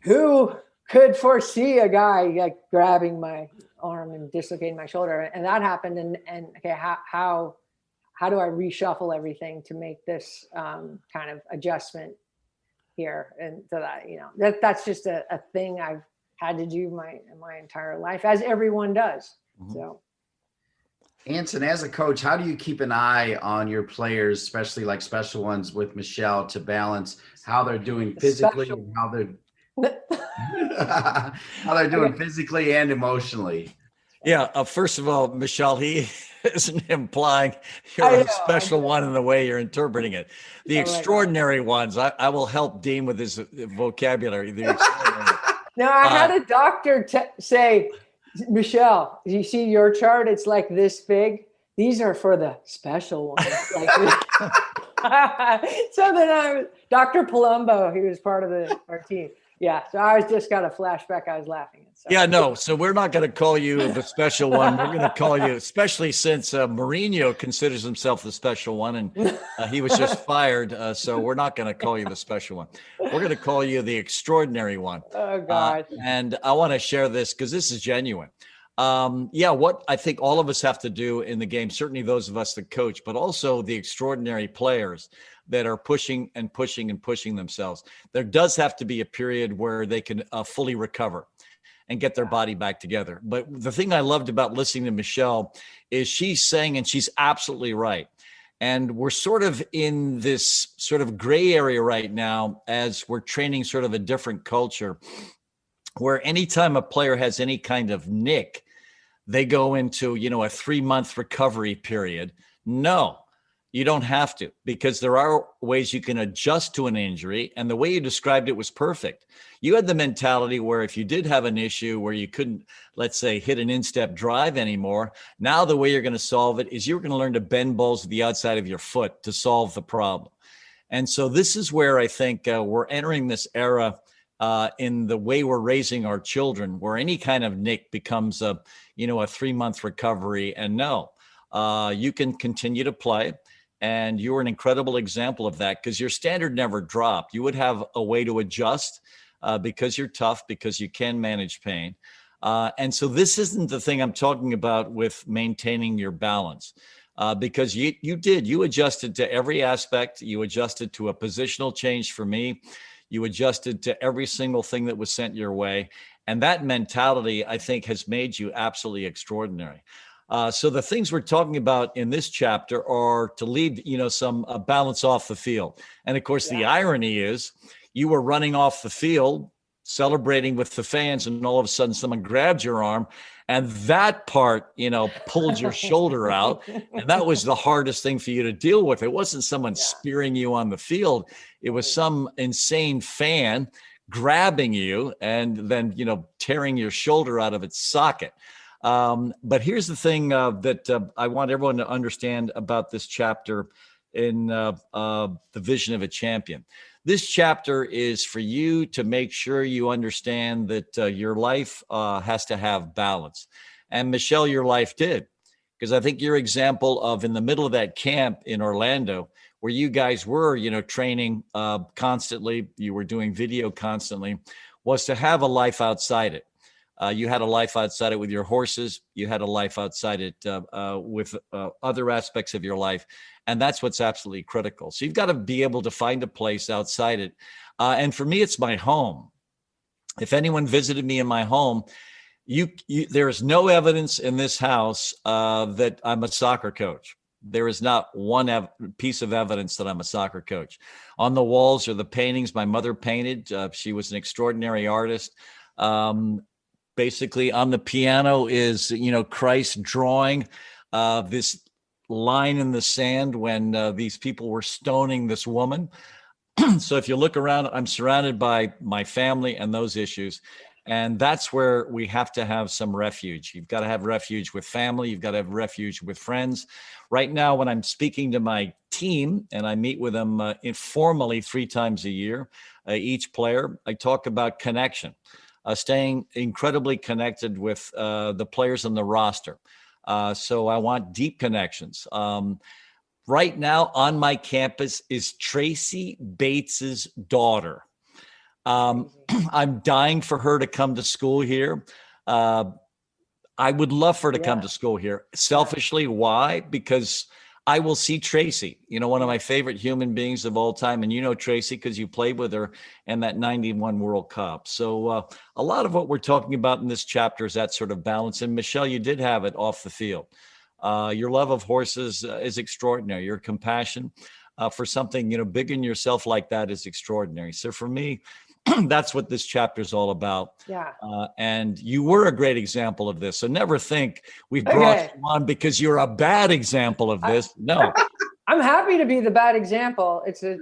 Who could foresee a guy like grabbing my arm and dislocating my shoulder? And that happened. And okay, how do I reshuffle everything to make this kind of adjustment here? And so that, that's just a thing I've had to do my entire life, as everyone does. Mm-hmm. So. Anson, as a coach, how do you keep an eye on your players, especially like special ones with Michelle, to balance how they're doing physically and how they're doing physically and emotionally? Yeah. First of all, Michelle, he isn't implying you're a special one in the way you're interpreting it. The extraordinary ones, I will help Dean with his vocabulary. The extraordinary. Now, I had a doctor say, Michelle, you see your chart? It's like this big. These are for the special ones. Like so then Dr. Palumbo, he was part of our team. Yeah. So I just got a flashback. I was laughing. So. Yeah, no. So we're not going to call you the special one. We're going to call you, especially since Mourinho considers himself the special one, and he was just fired. So we're not going to call you the special one. We're going to call you the extraordinary one. Oh, God. And I want to share this because this is genuine. What I think all of us have to do in the game, certainly those of us that coach, but also the extraordinary players that are pushing and pushing and pushing themselves. There does have to be a period where they can fully recover and get their body back together. But the thing I loved about listening to Michelle is she's saying, and she's absolutely right, and we're sort of in this sort of gray area right now as we're training sort of a different culture where anytime a player has any kind of nick, they go into, a 3-month recovery period. No, you don't have to, because there are ways you can adjust to an injury. And the way you described it was perfect. You had the mentality where if you did have an issue where you couldn't, let's say, hit an instep drive anymore, now the way you're going to solve it is you're going to learn to bend balls with the outside of your foot to solve the problem. And so this is where I think we're entering this era in the way we're raising our children, where any kind of nick becomes a 3-month recovery. And no, you can continue to play. And you're an incredible example of that, because your standard never dropped. You would have a way to adjust because you're tough, because you can manage pain. And so this isn't the thing I'm talking about with maintaining your balance, because you adjusted to every aspect. You adjusted to a positional change for me. You adjusted to every single thing that was sent your way. And that mentality, I think, has made you absolutely extraordinary. So the things we're talking about in this chapter are to leave, some balance off the field. And of course, the irony is you were running off the field, celebrating with the fans, and all of a sudden someone grabbed your arm, and that part, pulled your shoulder out. And that was the hardest thing for you to deal with. It wasn't someone spearing you on the field. It was some insane fan grabbing you and then, tearing your shoulder out of its socket. But here's the thing that I want everyone to understand about this chapter in the vision of a champion. This chapter is for you to make sure you understand that your life has to have balance. And Michelle, your life did, because I think your example of in the middle of that camp in Orlando, where you guys were, training constantly, you were doing video constantly, was to have a life outside it. You had a life outside it with your horses. You had a life outside it with other aspects of your life. And that's what's absolutely critical. So you've got to be able to find a place outside it. And for me, it's my home. If anyone visited me in my home, there is no evidence in this house that I'm a soccer coach. There is not one piece of evidence that I'm a soccer coach. On the walls are the paintings my mother painted. She was an extraordinary artist. Basically, on the piano is, Christ drawing this line in the sand when these people were stoning this woman. So if you look around, I'm surrounded by my family and those issues. And that's where we have to have some refuge. You've got to have refuge with family. You've got to have refuge with friends. Right now, when I'm speaking to my team, and I meet with them informally 3 times a year, each player, I talk about connection. Staying incredibly connected with the players on the roster, So I want deep connections. Right now on my campus is Tracy Bates's daughter. I'm dying for her to come to school here. I would love for her to come to school here. Selfishly, why? Because I will see Tracy, one of my favorite human beings of all time. And Tracy, because you played with her in that 91 World Cup. So a lot of what we're talking about in this chapter is that sort of balance. And Michelle, you did have it off the field. Your love of horses is extraordinary. Your compassion for something, big in yourself like that is extraordinary. So for me, that's what this chapter is all about. Yeah. And you were a great example of this. So never think we brought you on because you're a bad example of this. No. I'm happy to be the bad example. So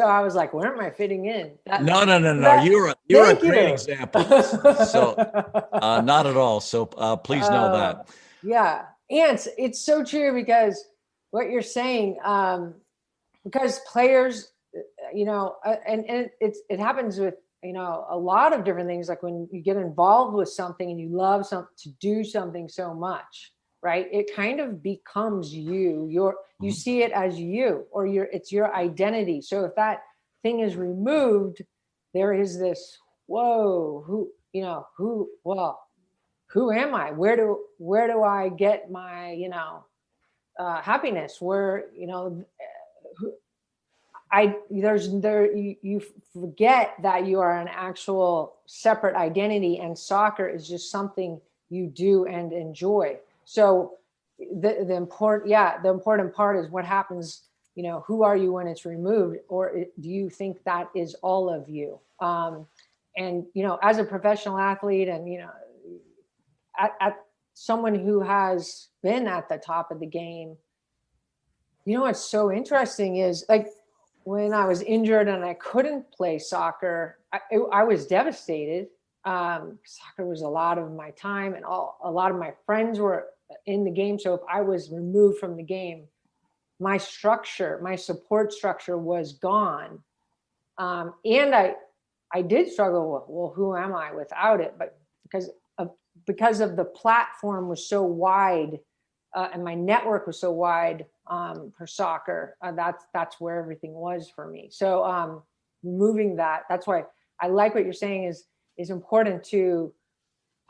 I was like, where am I fitting in? No. You're a great example. So not at all. So please know that. Yeah. And it's so true because what you're saying, because players, and it happens with, a lot of different things. Like when you get involved with something and you love to do something so much, right? It kind of becomes you. You see it as you, or it's your identity. So if that thing is removed, there is this, whoa, who am I? Where do I get my, happiness? Where, you forget that you are an actual separate identity, and soccer is just something you do and enjoy. So the important part is what happens, who are you when it's removed, or do you think that is all of you? And, as a professional athlete and, at someone who has been at the top of the game, what's so interesting is like, when I was injured and I couldn't play soccer, I was devastated. Soccer was a lot of my time, and a lot of my friends were in the game. So if I was removed from the game, my support structure was gone. And I did struggle with, well, who am I without it? But because of the platform was so wide, and my network was so wide, for soccer, that's where everything was for me. So removing that's why I like what you're saying is important to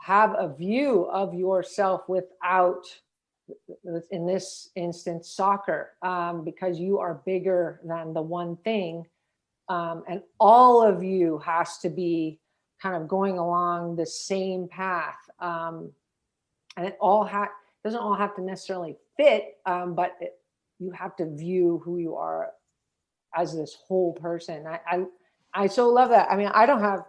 have a view of yourself without, in this instance, soccer, because you are bigger than the one thing, and all of you has to be kind of going along the same path, and it doesn't all have to necessarily fit, but you have to view who you are as this whole person. I so love that. I mean, I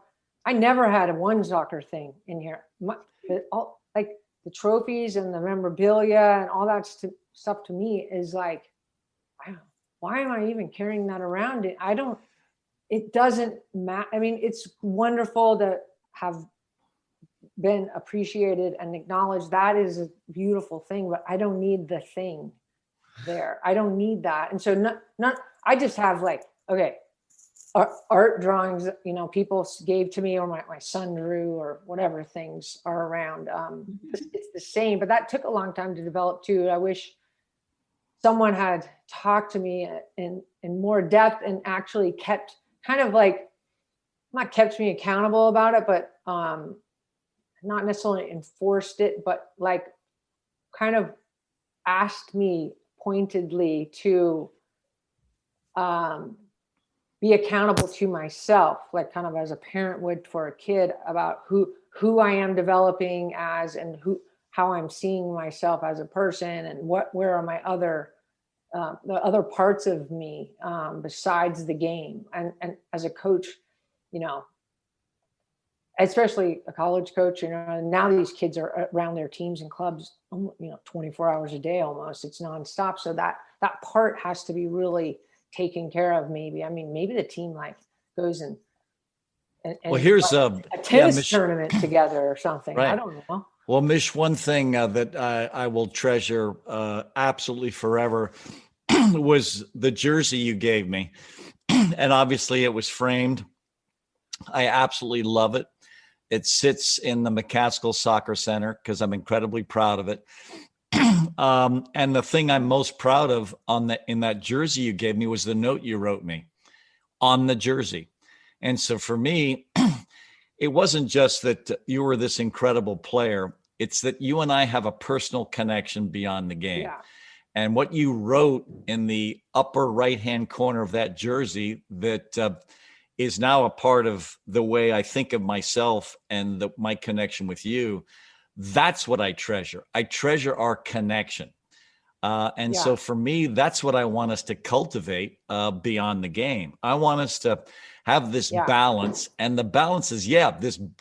never had one soccer thing in here. Like the trophies and the memorabilia and all that stuff to me is like, why am I even carrying that around? It doesn't matter. I mean, it's wonderful to have been appreciated and acknowledged. That is a beautiful thing, but I don't need the thing there. I don't need that. And so I just have like, okay, art drawings, people gave to me, or my son drew, or whatever things are around. It's the same, but that took a long time to develop too. I wish someone had talked to me in more depth and actually kept kind of like, not kept me accountable about it, but not necessarily enforced it, but like kind of asked me pointedly to be accountable to myself, like kind of as a parent would for a kid, about who I am developing as, and how I'm seeing myself as a person, and where are my the other parts of me besides the game. And as a coach, especially a college coach, now these kids are around their teams and clubs, 24 hours a day almost. It's nonstop. So that part has to be really taken care of. Maybe the team like goes and well, here's a tennis tournament together or something. Right. I don't know. Well, Mish, one thing that I will treasure absolutely forever was the jersey you gave me. And obviously it was framed. I absolutely love it. It sits in the McCaskill Soccer Center because I'm incredibly proud of it. And the thing I'm most proud of in that jersey you gave me was the note you wrote me on the jersey. And so for me, it wasn't just that you were this incredible player. It's that you and I have a personal connection beyond the game. Yeah. And what you wrote in the upper right-hand corner of that jersey that is now a part of the way I think of myself and my connection with you, that's what I treasure. I treasure our connection. So for me, that's what I want us to cultivate beyond the game. I want us to have this balance. And the balance is,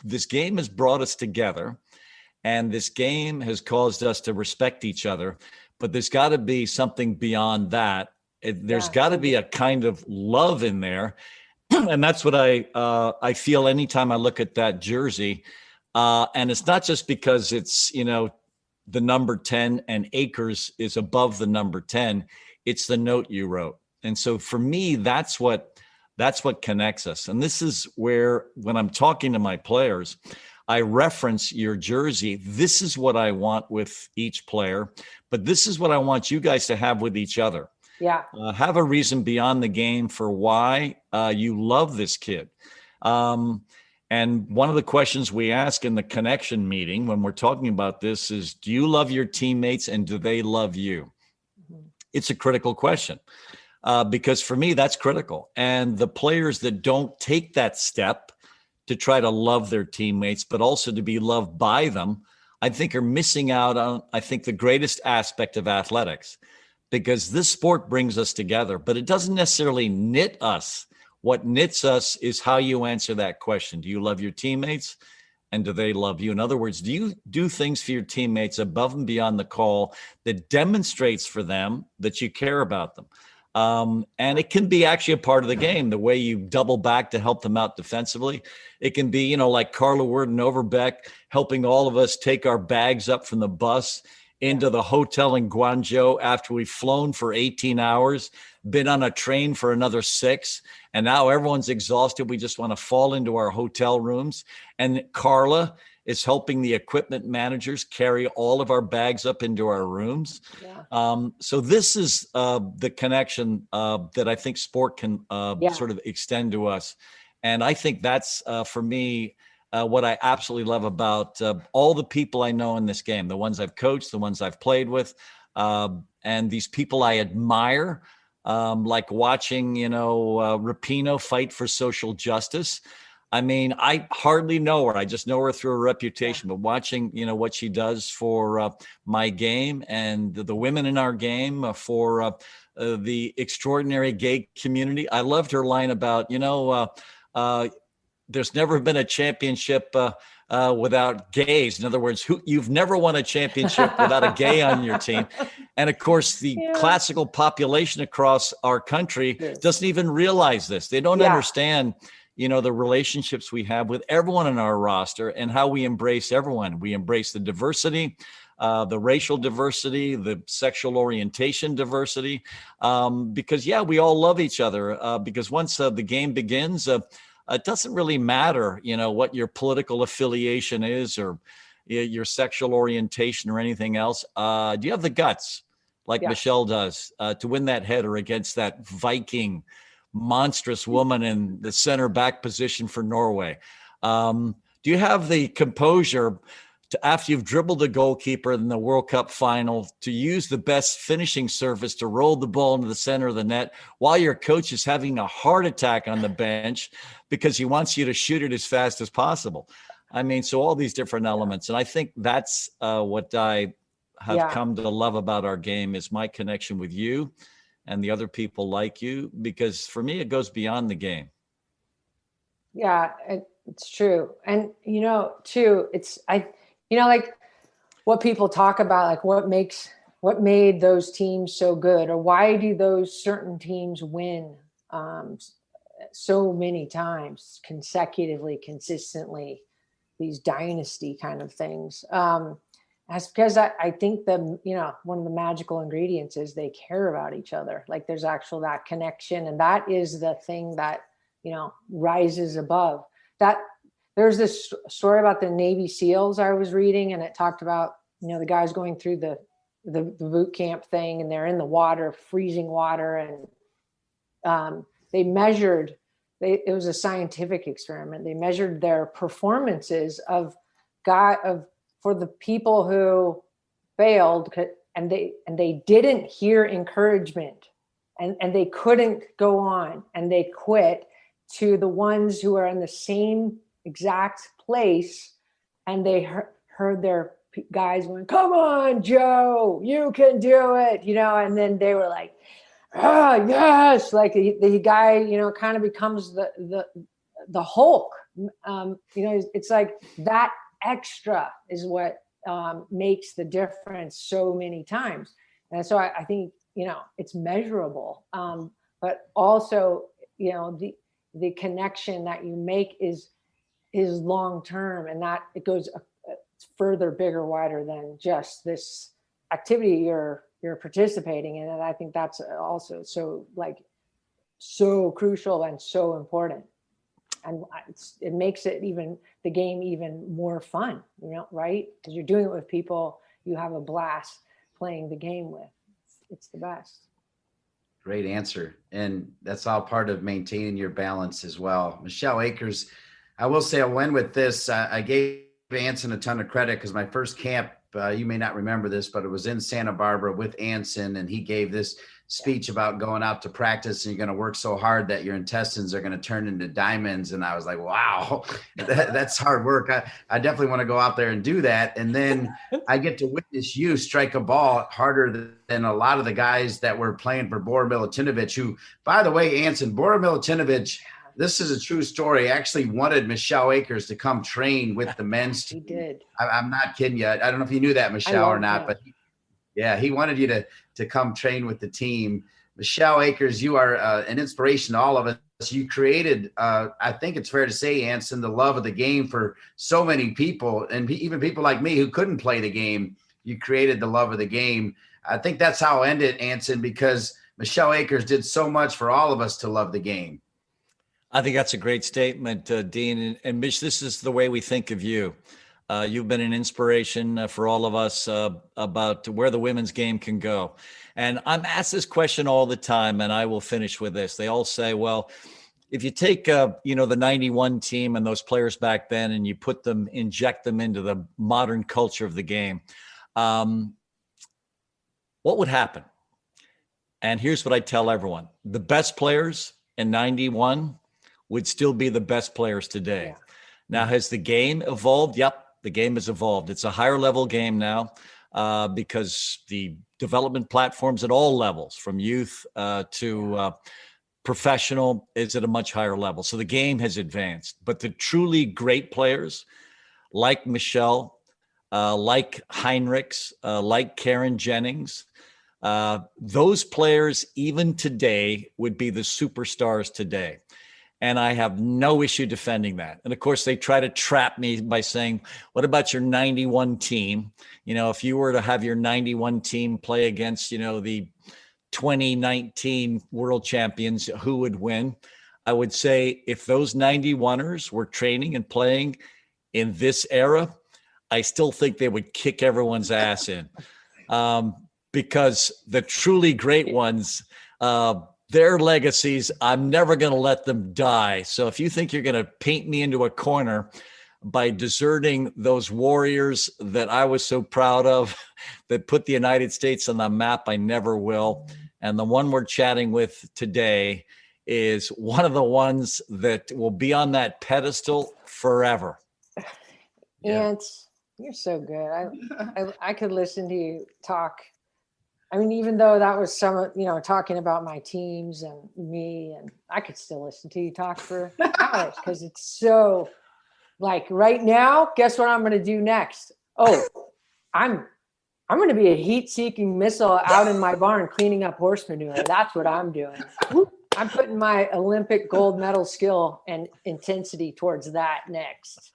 this game has brought us together. And this game has caused us to respect each other. But there's got to be something beyond that. There's got to be a kind of love in there. And that's what I feel anytime I look at that jersey. And it's not just because it's, the number 10 and Akers is above the number 10. It's the note you wrote. And so for me, that's what connects us. And this is where, when I'm talking to my players, I reference your jersey. This is what I want with each player, but this is what I want you guys to have with each other. Yeah. Have a reason beyond the game for why you love this kid. And one of the questions we ask in the connection meeting when we're talking about this is, do you love your teammates and do they love you? Mm-hmm. It's a critical question because for me, that's critical. And the players that don't take that step to try to love their teammates, but also to be loved by them, I think are missing out on, the greatest aspect of athletics, because this sport brings us together, but it doesn't necessarily knit us. What knits us is how you answer that question. Do you love your teammates and do they love you? In other words, do you do things for your teammates above and beyond the call that demonstrates for them that you care about them? And it can be actually a part of the game, the way you double back to help them out defensively. It can be, like Carla Worden Overbeck helping all of us take our bags up from the bus into the hotel in Guangzhou after we've flown for 18 hours, been on a train for another 6, and now everyone's exhausted. We just want to fall into our hotel rooms. And Carla is helping the equipment managers carry all of our bags up into our rooms. Yeah. So this is the connection that I think sport can sort of extend to us. And I think that's, for me, what I absolutely love about all the people I know in this game, the ones I've coached, the ones I've played with, and these people I admire, like watching, Rapinoe fight for social justice. I mean, I hardly know her. I just know her through her reputation, but watching, what she does for my game and the women in our game, for the extraordinary gay community. I loved her line about, there's never been a championship without gays. In other words, you've never won a championship without a gay on your team. And of course, the classical population across our country doesn't even realize this. They don't understand, the relationships we have with everyone in our roster and how we embrace everyone. We embrace the diversity, the racial diversity, the sexual orientation diversity, because, we all love each other, because once the game begins, it doesn't really matter, what your political affiliation is or your sexual orientation or anything else. Do you have the guts, like Michelle does, to win that header against that Viking monstrous woman in the center back position for Norway? Do you have the composure to, after you've dribbled the goalkeeper in the World Cup final, to use the best finishing surface to roll the ball into the center of the net while your coach is having a heart attack on the bench because he wants you to shoot it as fast as possible? I mean, so all these different elements. And I think that's what I have come to love about our game is my connection with you and the other people like you, because for me, it goes beyond the game. Yeah, it's true. And, too, like what people talk about, like what made those teams so good, or why do those certain teams win so many times consecutively, consistently, these dynasty kind of things. That's because I think one of the magical ingredients is they care about each other. Like there's actual that connection. And that is the thing that, rises above that. there's this story about the Navy SEALs I was reading, and it talked about, the guys going through the boot camp thing, and they're in the water, freezing water. And they measured, it was a scientific experiment. They measured their performances for the people who failed, and they didn't hear encouragement, and they couldn't go on, and they quit, to the ones who are in the same exact place, and they heard their guys going, "Come on, Joe, you can do it," and then they were like, "Ah, yes," like the guy, kind of becomes the Hulk. It's like that extra is what makes the difference so many times. And so I think, it's measurable, but also, the connection that you make is long term, and that it goes further, bigger, wider than just this activity you're participating in. And I think that's also so crucial and so important, and it makes the game even more fun, right? Because you're doing it with people you have a blast playing the game with. It's the best. Great answer. And that's all part of maintaining your balance as well. Michelle Akers, I will say I'll end with this. I gave Anson a ton of credit because my first camp, you may not remember this, but it was in Santa Barbara with Anson, and he gave this speech about going out to practice and you're going to work so hard that your intestines are going to turn into diamonds. And I was like, wow, that's hard work. I definitely want to go out there and do that. And then I get to witness you strike a ball harder than a lot of the guys that were playing for Bore Milutinovic, who, by the way, Anson, Bore Milutinovic, this is a true story, actually wanted Michelle Akers to come train with the men's team. He did. I'm not kidding you. I don't know if you knew that, Michelle, or not, but he wanted you to come train with the team. Michelle Akers, you are an inspiration to all of us. You created, I think it's fair to say, Anson, the love of the game for so many people, and even people like me who couldn't play the game. You created the love of the game. I think that's how I'll end it, Anson, because Michelle Akers did so much for all of us to love the game. I think that's a great statement, Dean. And Mitch, this is the way we think of you. You've been an inspiration for all of us about where the women's game can go. And I'm asked this question all the time, and I will finish with this. They all say, well, if you take, the 91 team and those players back then, and you inject them into the modern culture of the game, what would happen? And here's what I tell everyone. The best players in 91 would still be the best players today. Yeah. Now, has the game evolved? Yep, the game has evolved. It's a higher level game now because the development platforms at all levels, from youth to professional, is at a much higher level. So the game has advanced. But the truly great players like Michelle, like Heinrichs, like Karen Jennings, those players even today would be the superstars today. And I have no issue defending that. And of course, they try to trap me by saying, what about your 91 team? If you were to have your 91 team play against, the 2019 world champions, who would win? I would say if those 91ers were training and playing in this era, I still think they would kick everyone's ass in. Because the truly great ones, their legacies, I'm never going to let them die. So if you think you're going to paint me into a corner by deserting those warriors that I was so proud of, that put the United States on the map, I never will. And the one we're chatting with today is one of the ones that will be on that pedestal forever. And you're so good. I could listen to you talk. I mean, even though that was some, talking about my teams and me, and I could still listen to you talk for hours because it's so, like, right now, guess what I'm going to do next? Oh, I'm going to be a heat-seeking missile out in my barn cleaning up horse manure. That's what I'm doing. I'm putting my Olympic gold medal skill and intensity towards that next.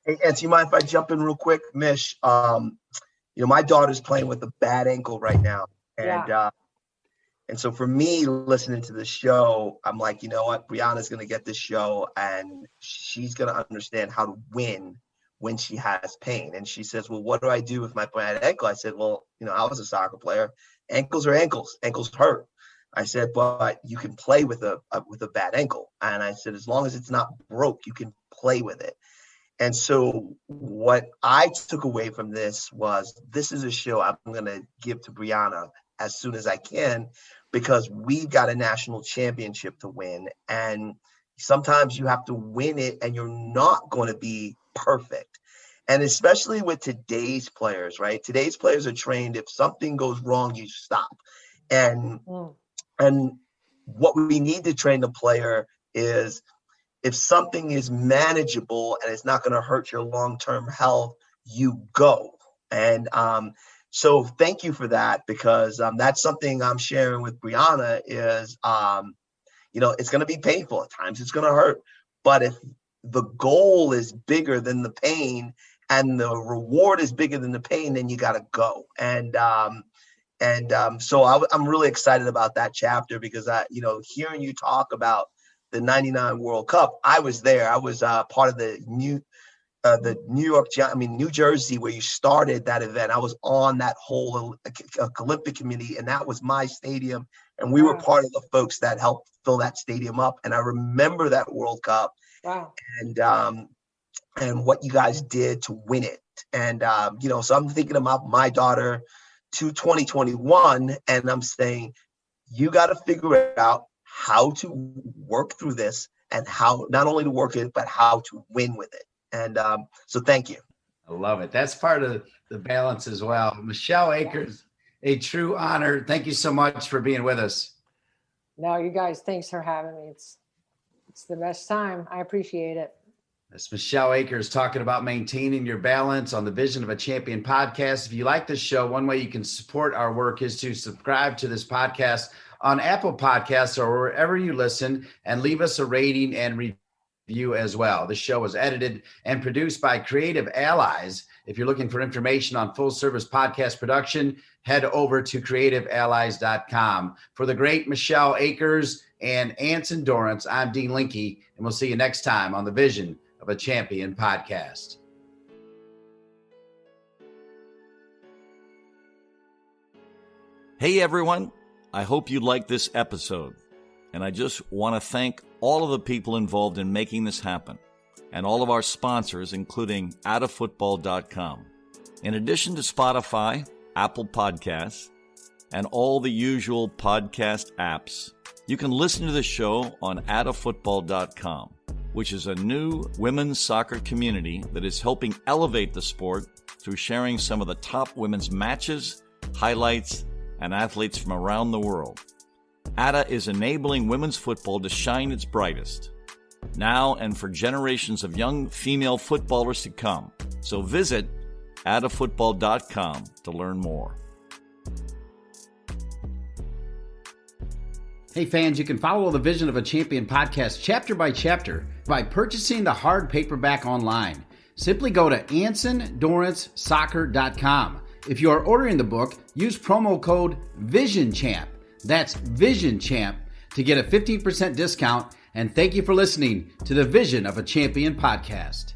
Hey, Ants, you mind if I jump in real quick? Mish, my daughter's playing with a bad ankle right now. And And so for me, listening to the show, I'm like, you know what? Brianna's going to get this show and she's going to understand how to win when she has pain. And she says, well, what do I do with my bad ankle? I said, well, I was a soccer player. Ankles are ankles. Ankles hurt. I said, but you can play with a bad ankle. And I said, as long as it's not broke, you can play with it. And so what I took away from this was, this is a show I'm going to give to Brianna as soon as I can, because we've got a national championship to win. And sometimes you have to win it and you're not going to be perfect. And especially with today's players, right? Today's players are trained, if something goes wrong, you stop. And what we need to train the player is, if something is manageable and it's not going to hurt your long-term health, you go. And so thank you for that, because that's something I'm sharing with Brianna is, it's going to be painful at times. It's going to hurt. But if the goal is bigger than the pain and the reward is bigger than the pain, then you got to go. And so I'm really excited about that chapter, because hearing you talk about the 99 World Cup, I was there. I was part of the New Jersey, where you started that event. I was on that whole Olympic committee, and that was my stadium. And we were part of the folks that helped fill that stadium up. And I remember that World Cup. Wow. And what you guys did to win it. And, so I'm thinking about my daughter to 2021, and I'm saying, you got to figure out how to work through this, and how not only to work it, but how to win with it. And so thank you. I love it. That's part of the balance as well. Michelle Akers, a true honor. Thank you so much for being with us. No, you guys, thanks for having me. It's the best time. I appreciate it. That's Michelle Akers talking about maintaining your balance on the Vision of a Champion podcast. If you like this show, one way you can support our work is to subscribe to this podcast on Apple Podcasts or wherever you listen, and leave us a rating and review as well. The show is edited and produced by Creative Allies. If you're looking for information on full service podcast production, head over to creativeallies.com. For the great Michelle Akers and Anson Dorrance, I'm Dean Linke, and we'll see you next time on the Vision of a Champion podcast. Hey, everyone. I hope you liked this episode. And I just want to thank all of the people involved in making this happen, and all of our sponsors, including outafootball.com. In addition to Spotify, Apple Podcasts, and all the usual podcast apps, you can listen to the show on outafootball.com, which is a new women's soccer community that is helping elevate the sport through sharing some of the top women's matches, highlights, and athletes from around the world. ATA is enabling women's football to shine its brightest, now and for generations of young female footballers to come. So visit atafootball.com to learn more. Hey fans, you can follow the Vision of a Champion podcast chapter by chapter by purchasing the hard paperback online. Simply go to AnsonDorranceSoccer.com. If you are ordering the book, use promo code VISIONCHAMP. That's VISIONCHAMP to get a 15% discount. And thank you for listening to the Vision of a Champion podcast.